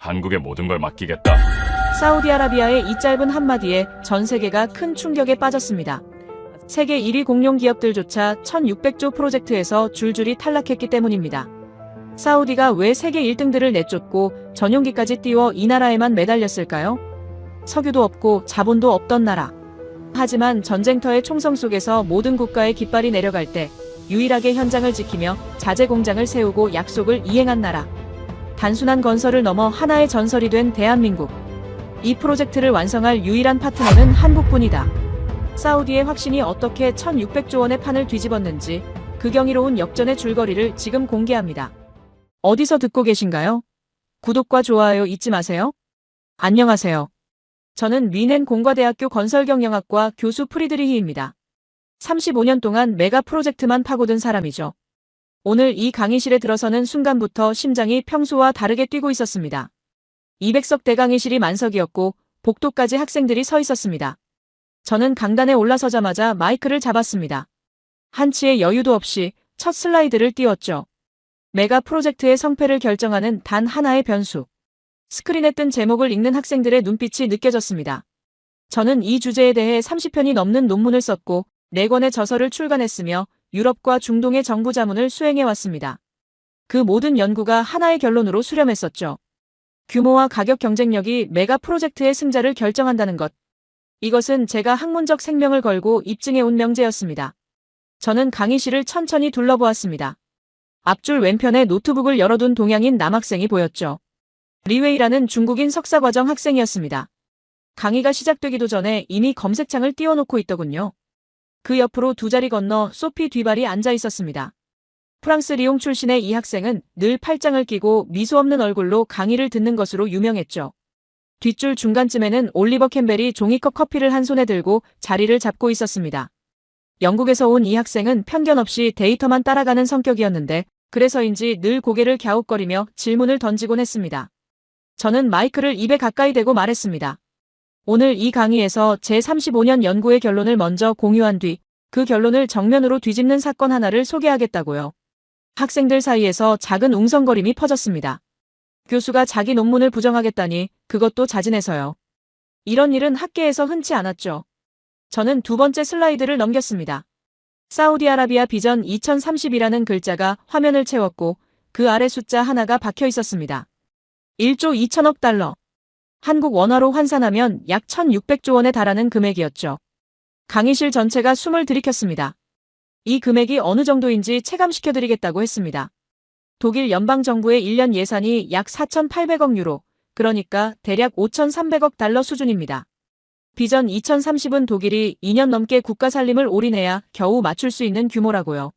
한국에 모든 걸 맡기겠다. 사우디아라비아의 이 짧은 한마디에 전 세계가 큰 충격에 빠졌습니다. 세계 1위 공룡 기업들조차 1600조 프로젝트에서 줄줄이 탈락했기 때문입니다. 사우디가 왜 세계 1등들을 내쫓고 전용기까지 띄워 이 나라에만 매달렸을까요? 석유도 없고 자본도 없던 나라. 하지만 전쟁터의 총성 속에서 모든 국가의 깃발이 내려갈 때 유일하게 현장을 지키며 자재 공장을 세우고 약속을 이행한 나라. 단순한 건설을 넘어 하나의 전설이 된 대한민국. 이 프로젝트를 완성할 유일한 파트너는 한국뿐이다. 사우디의 확신이 어떻게 1600조 원의 판을 뒤집었는지 그 경이로운 역전의 줄거리를 지금 공개합니다. 어디서 듣고 계신가요? 구독과 좋아요 잊지 마세요. 안녕하세요. 저는 뮌헨 공과대학교 건설경영학과 교수 프리드리히입니다. 35년 동안 메가 프로젝트만 파고든 사람이죠. 오늘 이 강의실에 들어서는 순간부터 심장이 평소와 다르게 뛰고 있었습니다. 200석 대강의실이 만석이었고 복도까지 학생들이 서 있었습니다. 저는 강단에 올라서자마자 마이크를 잡았습니다. 한치의 여유도 없이 첫 슬라이드를 띄웠죠. 메가 프로젝트의 성패를 결정하는 단 하나의 변수. 스크린에 뜬 제목을 읽는 학생들의 눈빛이 느껴졌습니다. 저는 이 주제에 대해 30편이 넘는 논문을 썼고 4권의 저서를 출간했으며 유럽과 중동의 정부 자문을 수행해왔습니다. 그 모든 연구가 하나의 결론으로 수렴했었죠. 규모와 가격 경쟁력이 메가 프로젝트의 승자를 결정한다는 것. 이것은 제가 학문적 생명을 걸고 입증해온 명제였습니다. 저는 강의실을 천천히 둘러보았습니다. 앞줄 왼편에 노트북을 열어둔 동양인 남학생이 보였죠. 리웨이라는 중국인 석사과정 학생이었습니다. 강의가 시작되기도 전에 이미 검색창을 띄워놓고 있더군요. 그 옆으로 두 자리 건너 소피 뒤발이 앉아 있었습니다. 프랑스 리옹 출신의 이 학생은 늘 팔짱을 끼고 미소 없는 얼굴로 강의를 듣는 것으로 유명했죠. 뒷줄 중간쯤에는 올리버 캠벨이 종이컵 커피를 한 손에 들고 자리를 잡고 있었습니다. 영국에서 온 이 학생은 편견 없이 데이터만 따라가는 성격이었는데 그래서인지 늘 고개를 갸웃거리며 질문을 던지곤 했습니다. 저는 마이크를 입에 가까이 대고 말했습니다. 오늘 이 강의에서 제 35년 연구의 결론을 먼저 공유한 뒤 그 결론을 정면으로 뒤집는 사건 하나를 소개하겠다고요. 학생들 사이에서 작은 웅성거림이 퍼졌습니다. 교수가 자기 논문을 부정하겠다니 그것도 자진해서요. 이런 일은 학계에서 흔치 않았죠. 저는 두 번째 슬라이드를 넘겼습니다. 사우디아라비아 비전 2030이라는 글자가 화면을 채웠고 그 아래 숫자 하나가 박혀 있었습니다. 1조 2천억 달러. 한국 원화로 환산하면 약 1600조 원에 달하는 금액이었죠. 강의실 전체가 숨을 들이켰습니다. 이 금액이 어느 정도인지 체감시켜드리겠다고 했습니다. 독일 연방정부의 1년 예산이 약 4,800억 유로, 그러니까 대략 5,300억 달러 수준입니다. 비전 2030은 독일이 2년 넘게 국가 살림을 올인해야 겨우 맞출 수 있는 규모라고요.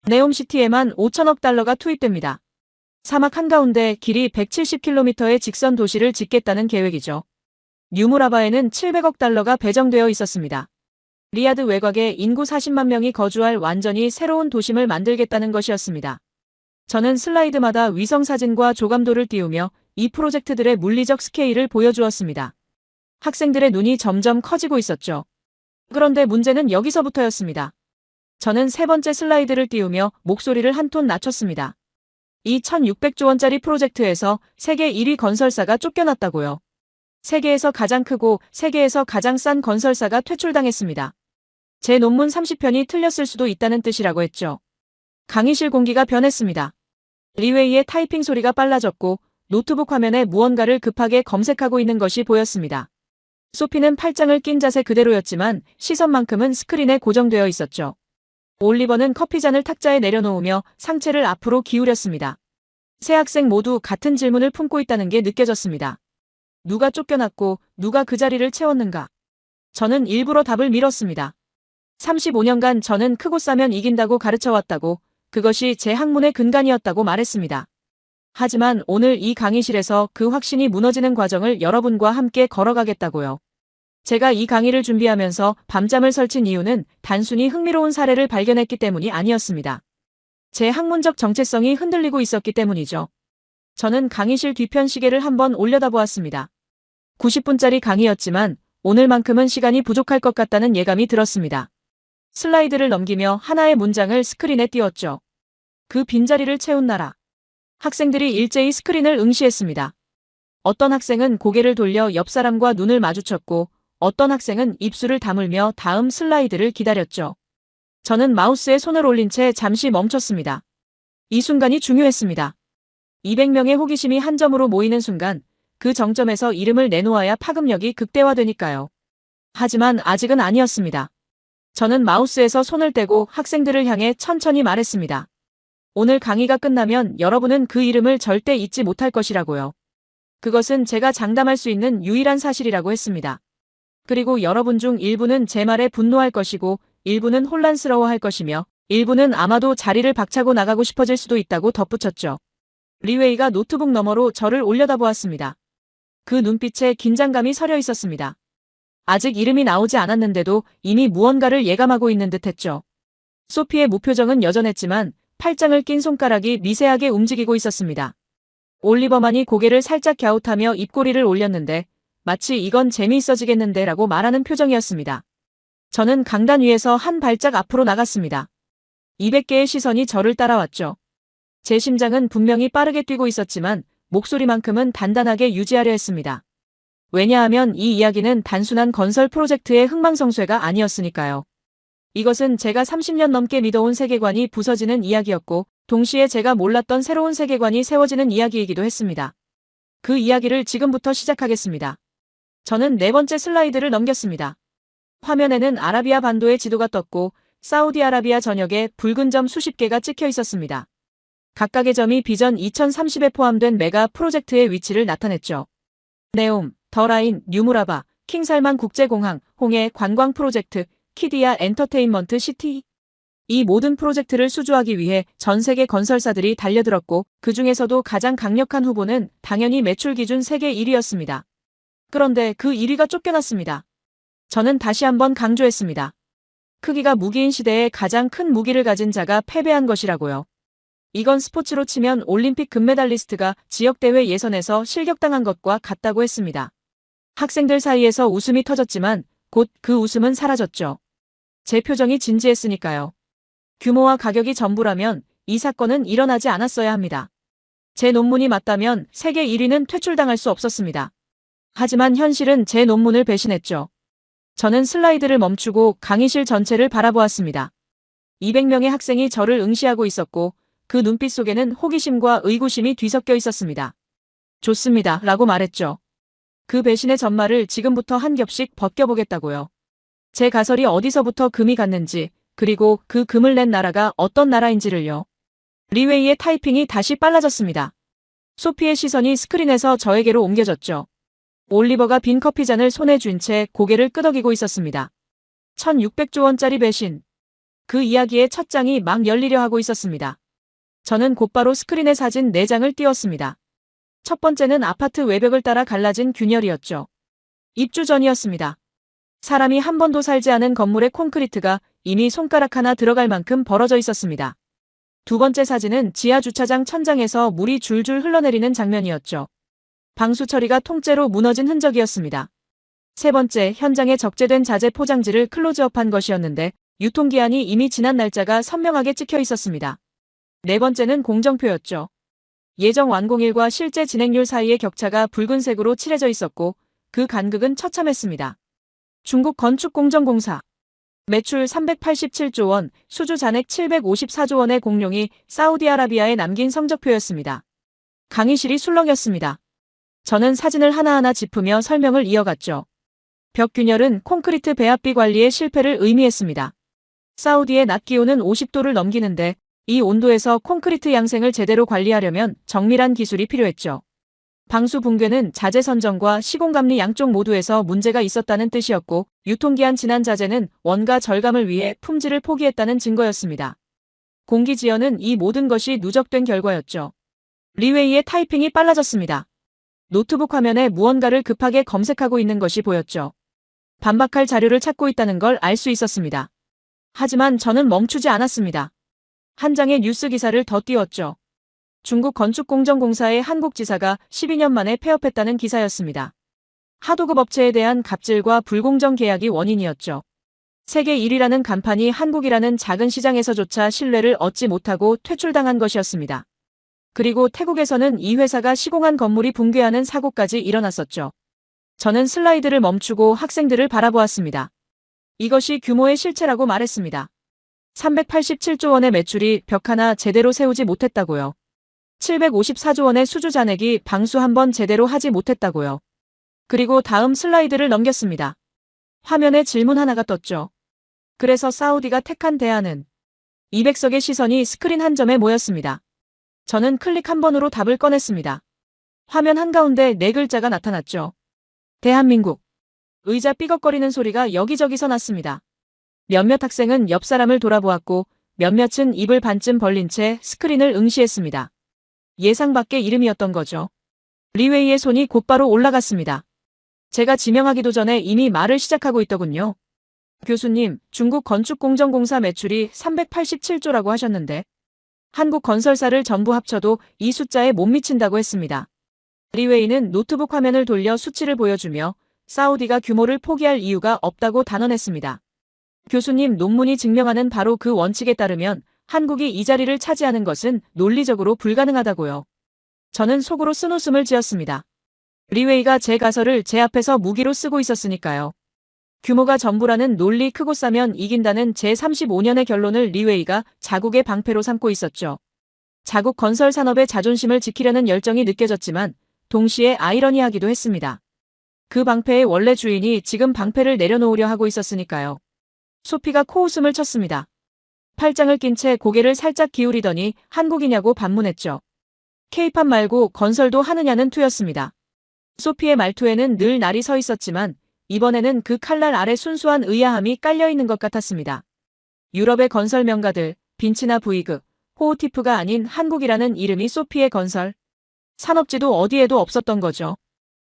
네옴시티에만 5천억 달러가 투입됩니다. 사막 한가운데 길이 170km의 직선 도시를 짓겠다는 계획이죠. 뉴무라바에는 700억 달러가 배정되어 있었습니다. 리야드 외곽에 인구 40만 명이 거주할 완전히 새로운 도심을 만들겠다는 것이었습니다. 저는 슬라이드마다 위성사진과 조감도를 띄우며 이 프로젝트들의 물리적 스케일을 보여주었습니다. 학생들의 눈이 점점 커지고 있었죠. 그런데 문제는 여기서부터였습니다. 저는 세 번째 슬라이드를 띄우며 목소리를 한 톤 낮췄습니다. 이 1600조 원짜리 프로젝트에서 세계 1위 건설사가 쫓겨났다고요. 세계에서 가장 크고 세계에서 가장 싼 건설사가 퇴출당했습니다. 제 논문 30편이 틀렸을 수도 있다는 뜻이라고 했죠. 강의실 공기가 변했습니다. 리웨이의 타이핑 소리가 빨라졌고 노트북 화면에 무언가를 급하게 검색하고 있는 것이 보였습니다. 소피는 팔짱을 낀 자세 그대로였지만 시선만큼은 스크린에 고정되어 있었죠. 올리버는 커피잔을 탁자에 내려놓으며 상체를 앞으로 기울였습니다. 세 학생 모두 같은 질문을 품고 있다는 게 느껴졌습니다. 누가 쫓겨났고 누가 그 자리를 채웠는가? 저는 일부러 답을 미뤘습니다. 35년간 저는 크고 싸면 이긴다고 가르쳐왔다고, 그것이 제 학문의 근간이었다고 말했습니다. 하지만 오늘 이 강의실에서 그 확신이 무너지는 과정을 여러분과 함께 걸어가겠다고요. 제가 이 강의를 준비하면서 밤잠을 설친 이유는 단순히 흥미로운 사례를 발견했기 때문이 아니었습니다. 제 학문적 정체성이 흔들리고 있었기 때문이죠. 저는 강의실 뒤편 시계를 한번 올려다보았습니다. 90분짜리 강의였지만 오늘만큼은 시간이 부족할 것 같다는 예감이 들었습니다. 슬라이드를 넘기며 하나의 문장을 스크린에 띄웠죠. 그 빈자리를 채운 나라. 학생들이 일제히 스크린을 응시했습니다. 어떤 학생은 고개를 돌려 옆 사람과 눈을 마주쳤고 어떤 학생은 입술을 다물며 다음 슬라이드를 기다렸죠. 저는 마우스에 손을 올린 채 잠시 멈췄습니다. 이 순간이 중요했습니다. 200명의 호기심이 한 점으로 모이는 순간 그 정점에서 이름을 내놓아야 파급력이 극대화되니까요. 하지만 아직은 아니었습니다. 저는 마우스에서 손을 떼고 학생들을 향해 천천히 말했습니다. 오늘 강의가 끝나면 여러분은 그 이름을 절대 잊지 못할 것이라고요. 그것은 제가 장담할 수 있는 유일한 사실이라고 했습니다. 그리고 여러분 중 일부는 제 말에 분노할 것이고 일부는 혼란스러워할 것이며 일부는 아마도 자리를 박차고 나가고 싶어질 수도 있다고 덧붙였죠. 리웨이가 노트북 너머로 저를 올려다보았습니다. 그 눈빛에 긴장감이 서려 있었습니다. 아직 이름이 나오지 않았는데도 이미 무언가를 예감하고 있는 듯했죠. 소피의 무표정은 여전했지만 팔짱을 낀 손가락이 미세하게 움직이고 있었습니다. 올리버만이 고개를 살짝 갸웃하며 입꼬리를 올렸는데 마치 이건 재미있어지겠는데 라고 말하는 표정이었습니다. 저는 강단 위에서 한 발짝 앞으로 나갔습니다. 200개의 시선이 저를 따라왔죠. 제 심장은 분명히 빠르게 뛰고 있었지만 목소리만큼은 단단하게 유지하려 했습니다. 왜냐하면 이 이야기는 단순한 건설 프로젝트의 흥망성쇠가 아니었으니까요. 이것은 제가 30년 넘게 믿어온 세계관이 부서지는 이야기였고 동시에 제가 몰랐던 새로운 세계관이 세워지는 이야기이기도 했습니다. 그 이야기를 지금부터 시작하겠습니다. 저는 네 번째 슬라이드를 넘겼습니다. 화면에는 아라비아 반도의 지도가 떴고 사우디아라비아 전역에 붉은 점 수십 개가 찍혀 있었습니다. 각각의 점이 비전 2030에 포함된 메가 프로젝트의 위치를 나타냈죠. 네옴, 더라인, 뉴무라바, 킹살만 국제공항, 홍해 관광 프로젝트, 키디아 엔터테인먼트 시티. 이 모든 프로젝트를 수주하기 위해 전 세계 건설사들이 달려들었고 그 중에서도 가장 강력한 후보는 당연히 매출 기준 세계 1위였습니다. 그런데 그 1위가 쫓겨났습니다. 저는 다시 한번 강조했습니다. 크기가 무기인 시대에 가장 큰 무기를 가진 자가 패배한 것이라고요. 이건 스포츠로 치면 올림픽 금메달리스트가 지역대회 예선에서 실격당한 것과 같다고 했습니다. 학생들 사이에서 웃음이 터졌지만 곧 그 웃음은 사라졌죠. 제 표정이 진지했으니까요. 규모와 가격이 전부라면 이 사건은 일어나지 않았어야 합니다. 제 논문이 맞다면 세계 1위는 퇴출당할 수 없었습니다. 하지만 현실은 제 논문을 배신했죠. 저는 슬라이드를 멈추고 강의실 전체를 바라보았습니다. 200명의 학생이 저를 응시하고 있었고 그 눈빛 속에는 호기심과 의구심이 뒤섞여 있었습니다. 좋습니다. 라고 말했죠. 그 배신의 전말을 지금부터 한 겹씩 벗겨보겠다고요. 제 가설이 어디서부터 금이 갔는지 그리고 그 금을 낸 나라가 어떤 나라인지를요. 리웨이의 타이핑이 다시 빨라졌습니다. 소피의 시선이 스크린에서 저에게로 옮겨졌죠. 올리버가 빈 커피잔을 손에 쥔 채 고개를 끄덕이고 있었습니다. 1600조 원짜리 배신. 그 이야기의 첫 장이 막 열리려 하고 있었습니다. 저는 곧바로 스크린에 사진 4장을 띄웠습니다. 첫 번째는 아파트 외벽을 따라 갈라진 균열이었죠. 입주 전이었습니다. 사람이 한 번도 살지 않은 건물의 콘크리트가 이미 손가락 하나 들어갈 만큼 벌어져 있었습니다. 두 번째 사진은 지하 주차장 천장에서 물이 줄줄 흘러내리는 장면이었죠. 방수 처리가 통째로 무너진 흔적이었습니다. 세 번째, 현장에 적재된 자재 포장지를 클로즈업한 것이었는데 유통기한이 이미 지난 날짜가 선명하게 찍혀 있었습니다. 네 번째는 공정표였죠. 예정 완공일과 실제 진행률 사이의 격차가 붉은색으로 칠해져 있었고 그 간극은 처참했습니다. 중국 건축공정공사. 매출 387조 원, 수주 잔액 754조 원의 공룡이 사우디아라비아에 남긴 성적표였습니다. 강의실이 술렁였습니다. 저는 사진을 하나하나 짚으며 설명을 이어갔죠. 벽 균열은 콘크리트 배합비 관리의 실패를 의미했습니다. 사우디의 낮 기온은 50도를 넘기는데 이 온도에서 콘크리트 양생을 제대로 관리하려면 정밀한 기술이 필요했죠. 방수 붕괴는 자재 선정과 시공감리 양쪽 모두에서 문제가 있었다는 뜻이었고 유통기한 지난 자재는 원가 절감을 위해 품질을 포기했다는 증거였습니다. 공기 지연은 이 모든 것이 누적된 결과였죠. 리웨이의 타이핑이 빨라졌습니다. 노트북 화면에 무언가를 급하게 검색하고 있는 것이 보였죠. 반박할 자료를 찾고 있다는 걸 알 수 있었습니다. 하지만 저는 멈추지 않았습니다. 한 장의 뉴스 기사를 더 띄웠죠. 중국 건축공정공사의 한국 지사가 12년 만에 폐업했다는 기사였습니다. 하도급 업체에 대한 갑질과 불공정 계약이 원인이었죠. 세계 1위라는 간판이 한국이라는 작은 시장에서조차 신뢰를 얻지 못하고 퇴출당한 것이었습니다. 그리고 태국에서는 이 회사가 시공한 건물이 붕괴하는 사고까지 일어났었죠. 저는 슬라이드를 멈추고 학생들을 바라보았습니다. 이것이 규모의 실체라고 말했습니다. 387조 원의 매출이 벽 하나 제대로 세우지 못했다고요. 754조 원의 수주 잔액이 방수 한 번 제대로 하지 못했다고요. 그리고 다음 슬라이드를 넘겼습니다. 화면에 질문 하나가 떴죠. 그래서 사우디가 택한 대안은 200석의 시선이 스크린 한 점에 모였습니다. 저는 클릭 한 번으로 답을 꺼냈습니다. 화면 한가운데 네 글자가 나타났죠. 대한민국. 의자 삐걱거리는 소리가 여기저기서 났습니다. 몇몇 학생은 옆 사람을 돌아보았고 몇몇은 입을 반쯤 벌린 채 스크린을 응시했습니다. 예상 밖의 이름이었던 거죠. 리웨이의 손이 곧바로 올라갔습니다. 제가 지명하기도 전에 이미 말을 시작하고 있더군요. 교수님, 중국 건축공정공사 매출이 387조라고 하셨는데 한국 건설사를 전부 합쳐도 이 숫자에 못 미친다고 했습니다. 리웨이는 노트북 화면을 돌려 수치를 보여주며 사우디가 규모를 포기할 이유가 없다고 단언했습니다. 교수님, 논문이 증명하는 바로 그 원칙에 따르면 한국이 이 자리를 차지하는 것은 논리적으로 불가능하다고요. 저는 속으로 쓴웃음을 지었습니다. 리웨이가 제 가설을 제 앞에서 무기로 쓰고 있었으니까요. 규모가 전부라는 논리 크고 싸면 이긴다는 제35년의 결론을 리웨이가 자국의 방패로 삼고 있었죠. 자국 건설 산업의 자존심을 지키려는 열정이 느껴졌지만 동시에 아이러니하기도 했습니다. 그 방패의 원래 주인이 지금 방패를 내려놓으려 하고 있었으니까요. 소피가 코웃음을 쳤습니다. 팔짱을 낀 채 고개를 살짝 기울이더니 한국이냐고 반문했죠. K-팝 말고 건설도 하느냐는 투였습니다. 소피의 말투에는 늘 날이 서 있었지만 이번에는 그 칼날 아래 순수한 의아함이 깔려있는 것 같았습니다. 유럽의 건설 명가들, 빈치나 부이그, 호우티프가 아닌 한국이라는 이름이 소피의 건설 산업지도 어디에도 없었던 거죠.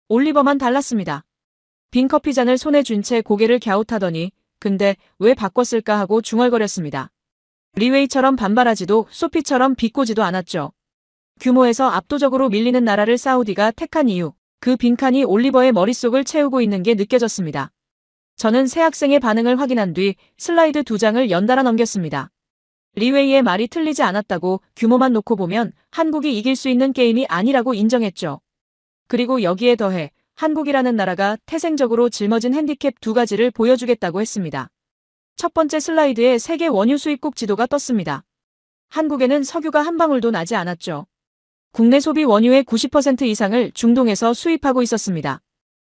올리버만 달랐습니다. 빈 커피잔을 손에 쥔 채 고개를 갸웃하더니 근데 왜 바꿨을까 하고 중얼거렸습니다. 리웨이처럼 반발하지도 소피처럼 비꼬지도 않았죠. 규모에서 압도적으로 밀리는 나라를 사우디가 택한 이유, 그 빈칸이 올리버의 머릿속을 채우고 있는 게 느껴졌습니다. 저는 새 학생의 반응을 확인한 뒤 슬라이드 2장을 연달아 넘겼습니다. 리웨이의 말이 틀리지 않았다고 규모만 놓고 보면 한국이 이길 수 있는 게임이 아니라고 인정했죠. 그리고 여기에 더해 한국이라는 나라가 태생적으로 짊어진 핸디캡 두 가지를 보여주겠다고 했습니다. 첫 번째 슬라이드에 세계 원유 수입국 지도가 떴습니다. 한국에는 석유가 한 방울도 나지 않았죠. 국내 소비 원유의 90% 이상을 중동에서 수입하고 있었습니다.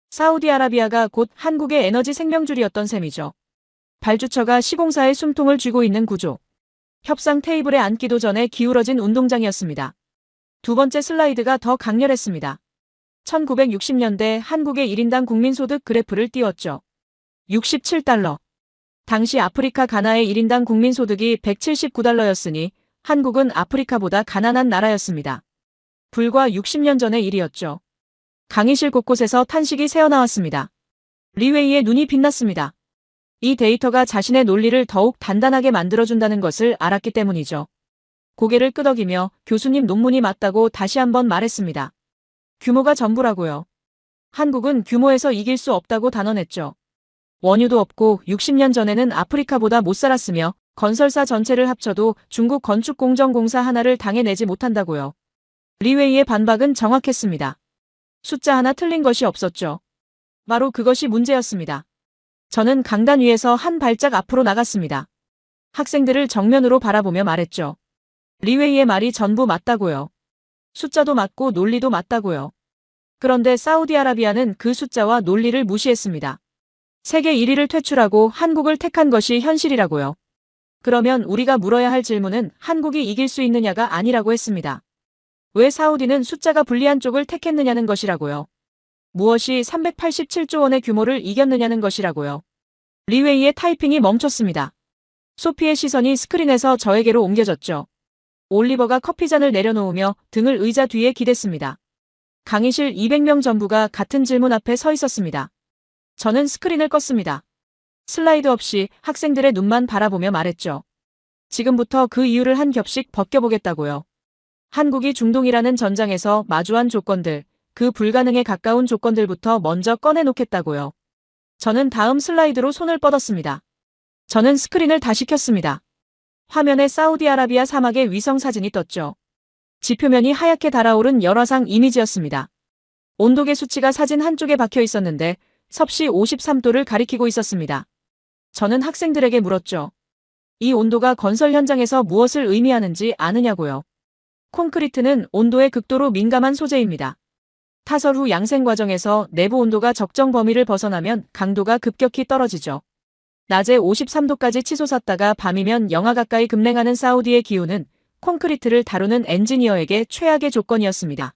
사우디아라비아가 곧 한국의 에너지 생명줄이었던 셈이죠. 발주처가 시공사의 숨통을 쥐고 있는 구조. 협상 테이블에 앉기도 전에 기울어진 운동장이었습니다. 두 번째 슬라이드가 더 강렬했습니다. 1960년대 한국의 1인당 국민소득 그래프를 띄웠죠. 67달러. 당시 아프리카 가나의 1인당 국민소득이 179달러였으니 한국은 아프리카보다 가난한 나라였습니다. 불과 60년 전의 일이었죠. 강의실 곳곳에서 탄식이 새어나왔습니다. 리웨이의 눈이 빛났습니다. 이 데이터가 자신의 논리를 더욱 단단하게 만들어준다는 것을 알았기 때문이죠. 고개를 끄덕이며 교수님 논문이 맞다고 다시 한번 말했습니다. 규모가 전부라고요. 한국은 규모에서 이길 수 없다고 단언했죠. 원유도 없고 60년 전에는 아프리카보다 못 살았으며 건설사 전체를 합쳐도 중국 건축공정공사 하나를 당해내지 못한다고요. 리웨이의 반박은 정확했습니다. 숫자 하나 틀린 것이 없었죠. 바로 그것이 문제였습니다. 저는 강단 위에서 한 발짝 앞으로 나갔습니다. 학생들을 정면으로 바라보며 말했죠. 리웨이의 말이 전부 맞다고요. 숫자도 맞고 논리도 맞다고요. 그런데 사우디아라비아는 그 숫자와 논리를 무시했습니다. 세계 1위를 퇴출하고 한국을 택한 것이 현실이라고요. 그러면 우리가 물어야 할 질문은 한국이 이길 수 있느냐가 아니라고 했습니다. 왜 사우디는 숫자가 불리한 쪽을 택했느냐는 것이라고요. 무엇이 387조 원의 규모를 이겼느냐는 것이라고요. 리웨이의 타이핑이 멈췄습니다. 소피의 시선이 스크린에서 저에게로 옮겨졌죠. 올리버가 커피잔을 내려놓으며 등을 의자 뒤에 기댔습니다. 강의실 200명 전부가 같은 질문 앞에 서 있었습니다. 저는 스크린을 껐습니다. 슬라이드 없이 학생들의 눈만 바라보며 말했죠. 지금부터 그 이유를 한 겹씩 벗겨보겠다고요. 한국이 중동이라는 전장에서 마주한 조건들, 그 불가능에 가까운 조건들부터 먼저 꺼내놓겠다고요. 저는 다음 슬라이드로 손을 뻗었습니다. 저는 스크린을 다시 켰습니다. 화면에 사우디아라비아 사막의 위성 사진이 떴죠. 지표면이 하얗게 달아오른 열화상 이미지였습니다. 온도계 수치가 사진 한쪽에 박혀 있었는데 섭씨 53도를 가리키고 있었습니다. 저는 학생들에게 물었죠. 이 온도가 건설 현장에서 무엇을 의미하는지 아느냐고요. 콘크리트는 온도에 극도로 민감한 소재입니다. 타설 후 양생 과정에서 내부 온도가 적정 범위를 벗어나면 강도가 급격히 떨어지죠. 낮에 53도까지 치솟았다가 밤이면 영하 가까이 급냉하는 사우디의 기온은 콘크리트를 다루는 엔지니어에게 최악의 조건이었습니다.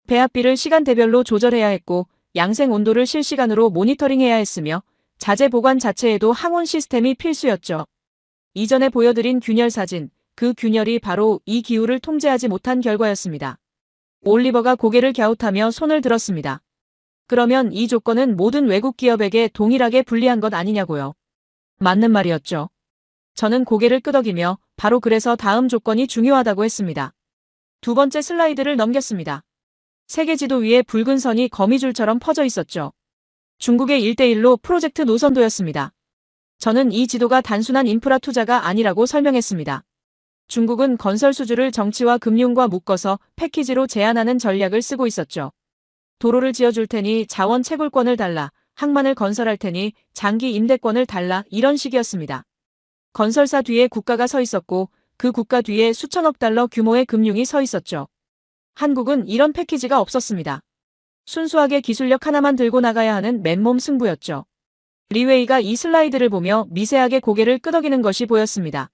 배합비를 시간대별로 조절해야 했고 양생 온도를 실시간으로 모니터링해야 했으며 자재 보관 자체에도 항온 시스템이 필수였죠. 이전에 보여드린 균열 사진, 그 균열이 바로 이 기후를 통제하지 못한 결과였습니다. 올리버가 고개를 갸웃하며 손을 들었습니다. 그러면 이 조건은 모든 외국 기업에게 동일하게 불리한 것 아니냐고요. 맞는 말이었죠. 저는 고개를 끄덕이며 바로 그래서 다음 조건이 중요하다고 했습니다. 두 번째 슬라이드를 넘겼습니다. 세계 지도 위에 붉은 선이 거미줄처럼 퍼져 있었죠. 중국의 1대1로 프로젝트 노선도였습니다. 저는 이 지도가 단순한 인프라 투자가 아니라고 설명했습니다. 중국은 건설 수주를 정치와 금융과 묶어서 패키지로 제안하는 전략을 쓰고 있었죠. 도로를 지어줄 테니 자원 채굴권을 달라, 항만을 건설할 테니 장기 임대권을 달라, 이런 식이었습니다. 건설사 뒤에 국가가 서 있었고 그 국가 뒤에 수천억 달러 규모의 금융이 서 있었죠. 한국은 이런 패키지가 없었습니다. 순수하게 기술력 하나만 들고 나가야 하는 맨몸 승부였죠. 리웨이가 이 슬라이드를 보며 미세하게 고개를 끄덕이는 것이 보였습니다.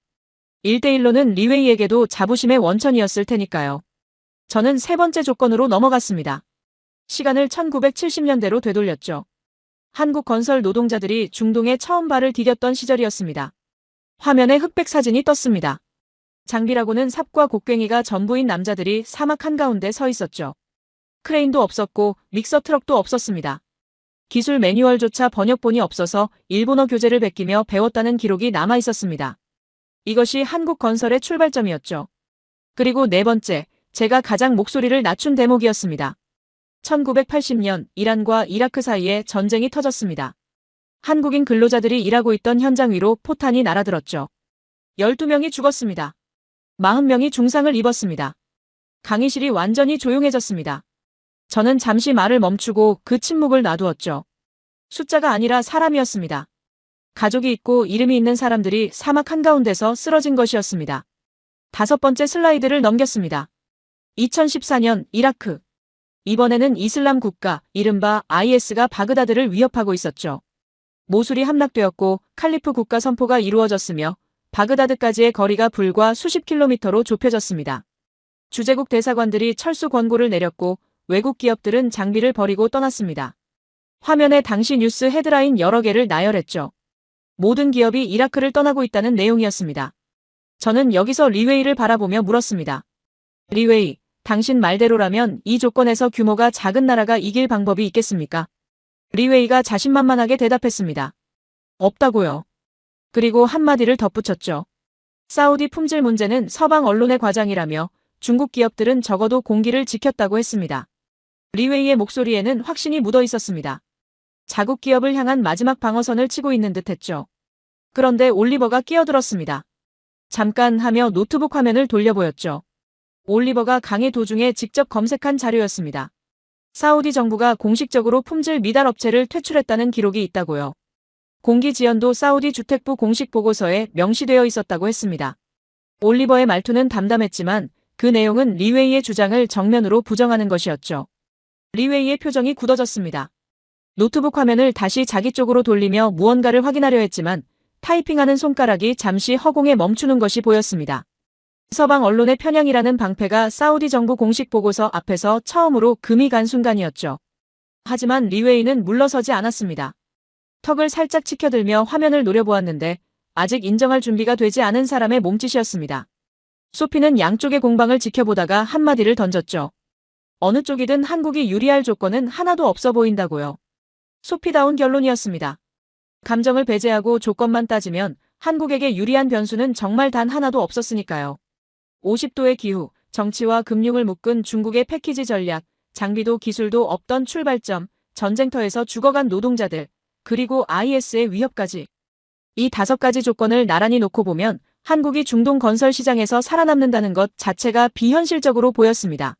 1대1로는 리웨이에게도 자부심의 원천이었을 테니까요. 저는 세 번째 조건으로 넘어갔습니다. 시간을 1970년대로 되돌렸죠. 한국 건설 노동자들이 중동에 처음 발을 디뎠던 시절이었습니다. 화면에 흑백 사진이 떴습니다. 장비라고는 삽과 곡괭이가 전부인 남자들이 사막 한가운데 서 있었죠. 크레인도 없었고 믹서 트럭도 없었습니다. 기술 매뉴얼조차 번역본이 없어서 일본어 교재를 베끼며 배웠다는 기록이 남아 있었습니다. 이것이 한국 건설의 출발점이었죠. 그리고 네 번째, 제가 가장 목소리를 낮춘 대목이었습니다. 1980년 이란과 이라크 사이에 전쟁이 터졌습니다. 한국인 근로자들이 일하고 있던 현장 위로 포탄이 날아들었죠. 12명이 죽었습니다. 40명이 중상을 입었습니다. 강의실이 완전히 조용해졌습니다. 저는 잠시 말을 멈추고 그 침묵을 놔두었죠. 숫자가 아니라 사람이었습니다. 가족이 있고 이름이 있는 사람들이 사막 한가운데서 쓰러진 것이었습니다. 다섯 번째 슬라이드를 넘겼습니다. 2014년 이라크. 이번에는 이슬람 국가, 이른바 IS가 바그다드를 위협하고 있었죠. 모술이 함락되었고 칼리프 국가 선포가 이루어졌으며 바그다드까지의 거리가 불과 수십 킬로미터로 좁혀졌습니다. 주재국 대사관들이 철수 권고를 내렸고 외국 기업들은 장비를 버리고 떠났습니다. 화면에 당시 뉴스 헤드라인 여러 개를 나열했죠. 모든 기업이 이라크를 떠나고 있다는 내용이었습니다. 저는 여기서 리웨이를 바라보며 물었습니다. 리웨이, 당신 말대로라면 이 조건에서 규모가 작은 나라가 이길 방법이 있겠습니까? 리웨이가 자신만만하게 대답했습니다. 없다고요. 그리고 한마디를 덧붙였죠. 사우디 품질 문제는 서방 언론의 과장이라며 중국 기업들은 적어도 공기를 지켰다고 했습니다. 리웨이의 목소리에는 확신이 묻어 있었습니다. 자국 기업을 향한 마지막 방어선을 치고 있는 듯 했죠. 그런데 올리버가 끼어들었습니다. 잠깐 하며 노트북 화면을 돌려보였죠. 올리버가 강의 도중에 직접 검색한 자료였습니다. 사우디 정부가 공식적으로 품질 미달 업체를 퇴출했다는 기록이 있다고요. 공기 지연도 사우디 주택부 공식 보고서에 명시되어 있었다고 했습니다. 올리버의 말투는 담담했지만 그 내용은 리웨이의 주장을 정면으로 부정하는 것이었죠. 리웨이의 표정이 굳어졌습니다. 노트북 화면을 다시 자기 쪽으로 돌리며 무언가를 확인하려 했지만 타이핑하는 손가락이 잠시 허공에 멈추는 것이 보였습니다. 서방 언론의 편향이라는 방패가 사우디 정부 공식 보고서 앞에서 처음으로 금이 간 순간이었죠. 하지만 리웨이는 물러서지 않았습니다. 턱을 살짝 치켜들며 화면을 노려보았는데 아직 인정할 준비가 되지 않은 사람의 몸짓이었습니다. 소피는 양쪽의 공방을 지켜보다가 한마디를 던졌죠. 어느 쪽이든 한국이 유리할 조건은 하나도 없어 보인다고요. 소피다운 결론이었습니다. 감정을 배제하고 조건만 따지면 한국에게 유리한 변수는 정말 단 하나도 없었으니까요. 50도의 기후, 정치와 금융을 묶은 중국의 패키지 전략, 장비도 기술도 없던 출발점, 전쟁터에서 죽어간 노동자들, 그리고 IS의 위협까지. 이 5가지 조건을 나란히 놓고 보면 한국이 중동 건설 시장에서 살아남는다는 것 자체가 비현실적으로 보였습니다.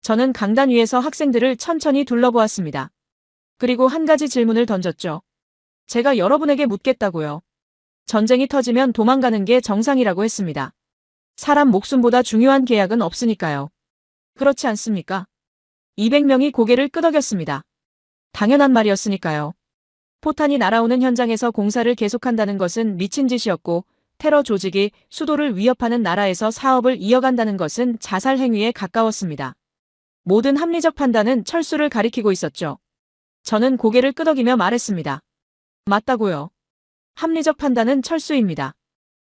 저는 강단 위에서 학생들을 천천히 둘러보았습니다. 그리고 한 가지 질문을 던졌죠. 제가 여러분에게 묻겠다고요. 전쟁이 터지면 도망가는 게 정상이라고 했습니다. 사람 목숨보다 중요한 계약은 없으니까요. 그렇지 않습니까? 200명이 고개를 끄덕였습니다. 당연한 말이었으니까요. 포탄이 날아오는 현장에서 공사를 계속한다는 것은 미친 짓이었고, 테러 조직이 수도를 위협하는 나라에서 사업을 이어간다는 것은 자살 행위에 가까웠습니다. 모든 합리적 판단은 철수를 가리키고 있었죠. 저는 고개를 끄덕이며 말했습니다. 맞다고요. 합리적 판단은 철수입니다.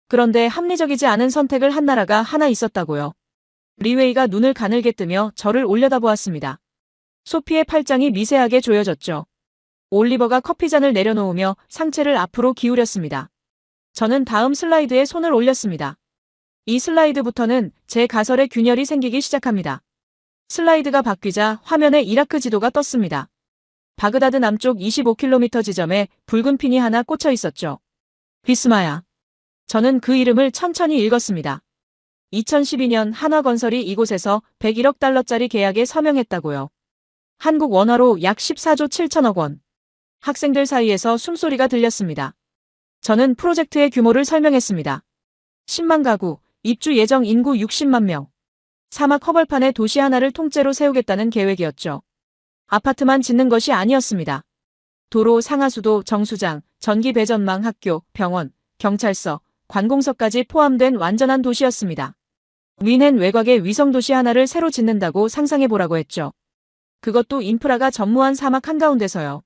그런데 합리적이지 않은 선택을 한 나라가 하나 있었다고요. 리웨이가 눈을 가늘게 뜨며 저를 올려다보았습니다. 소피의 팔짱이 미세하게 조여졌죠. 올리버가 커피잔을 내려놓으며 상체를 앞으로 기울였습니다. 저는 다음 슬라이드에 손을 올렸습니다. 이 슬라이드부터는 제 가설에 균열이 생기기 시작합니다. 슬라이드가 바뀌자 화면에 이라크 지도가 떴습니다. 바그다드 남쪽 25km 지점에 붉은 핀이 하나 꽂혀 있었죠. 비스마야. 저는 그 이름을 천천히 읽었습니다. 2012년 한화건설이 이곳에서 101억 달러짜리 계약에 서명했다고요. 한국 원화로 약 14조 7천억 원. 학생들 사이에서 숨소리가 들렸습니다. 저는 프로젝트의 규모를 설명했습니다. 10만 가구, 입주 예정 인구 60만 명. 사막 허벌판에 도시 하나를 통째로 세우겠다는 계획이었죠. 아파트만 짓는 것이 아니었습니다. 도로, 상하수도, 정수장, 전기 배전망, 학교, 병원, 경찰서, 관공서까지 포함된 완전한 도시였습니다. 위넨 외곽의 위성도시 하나를 새로 짓는다고 상상해보라고 했죠. 그것도 인프라가 전무한 사막 한가운데서요.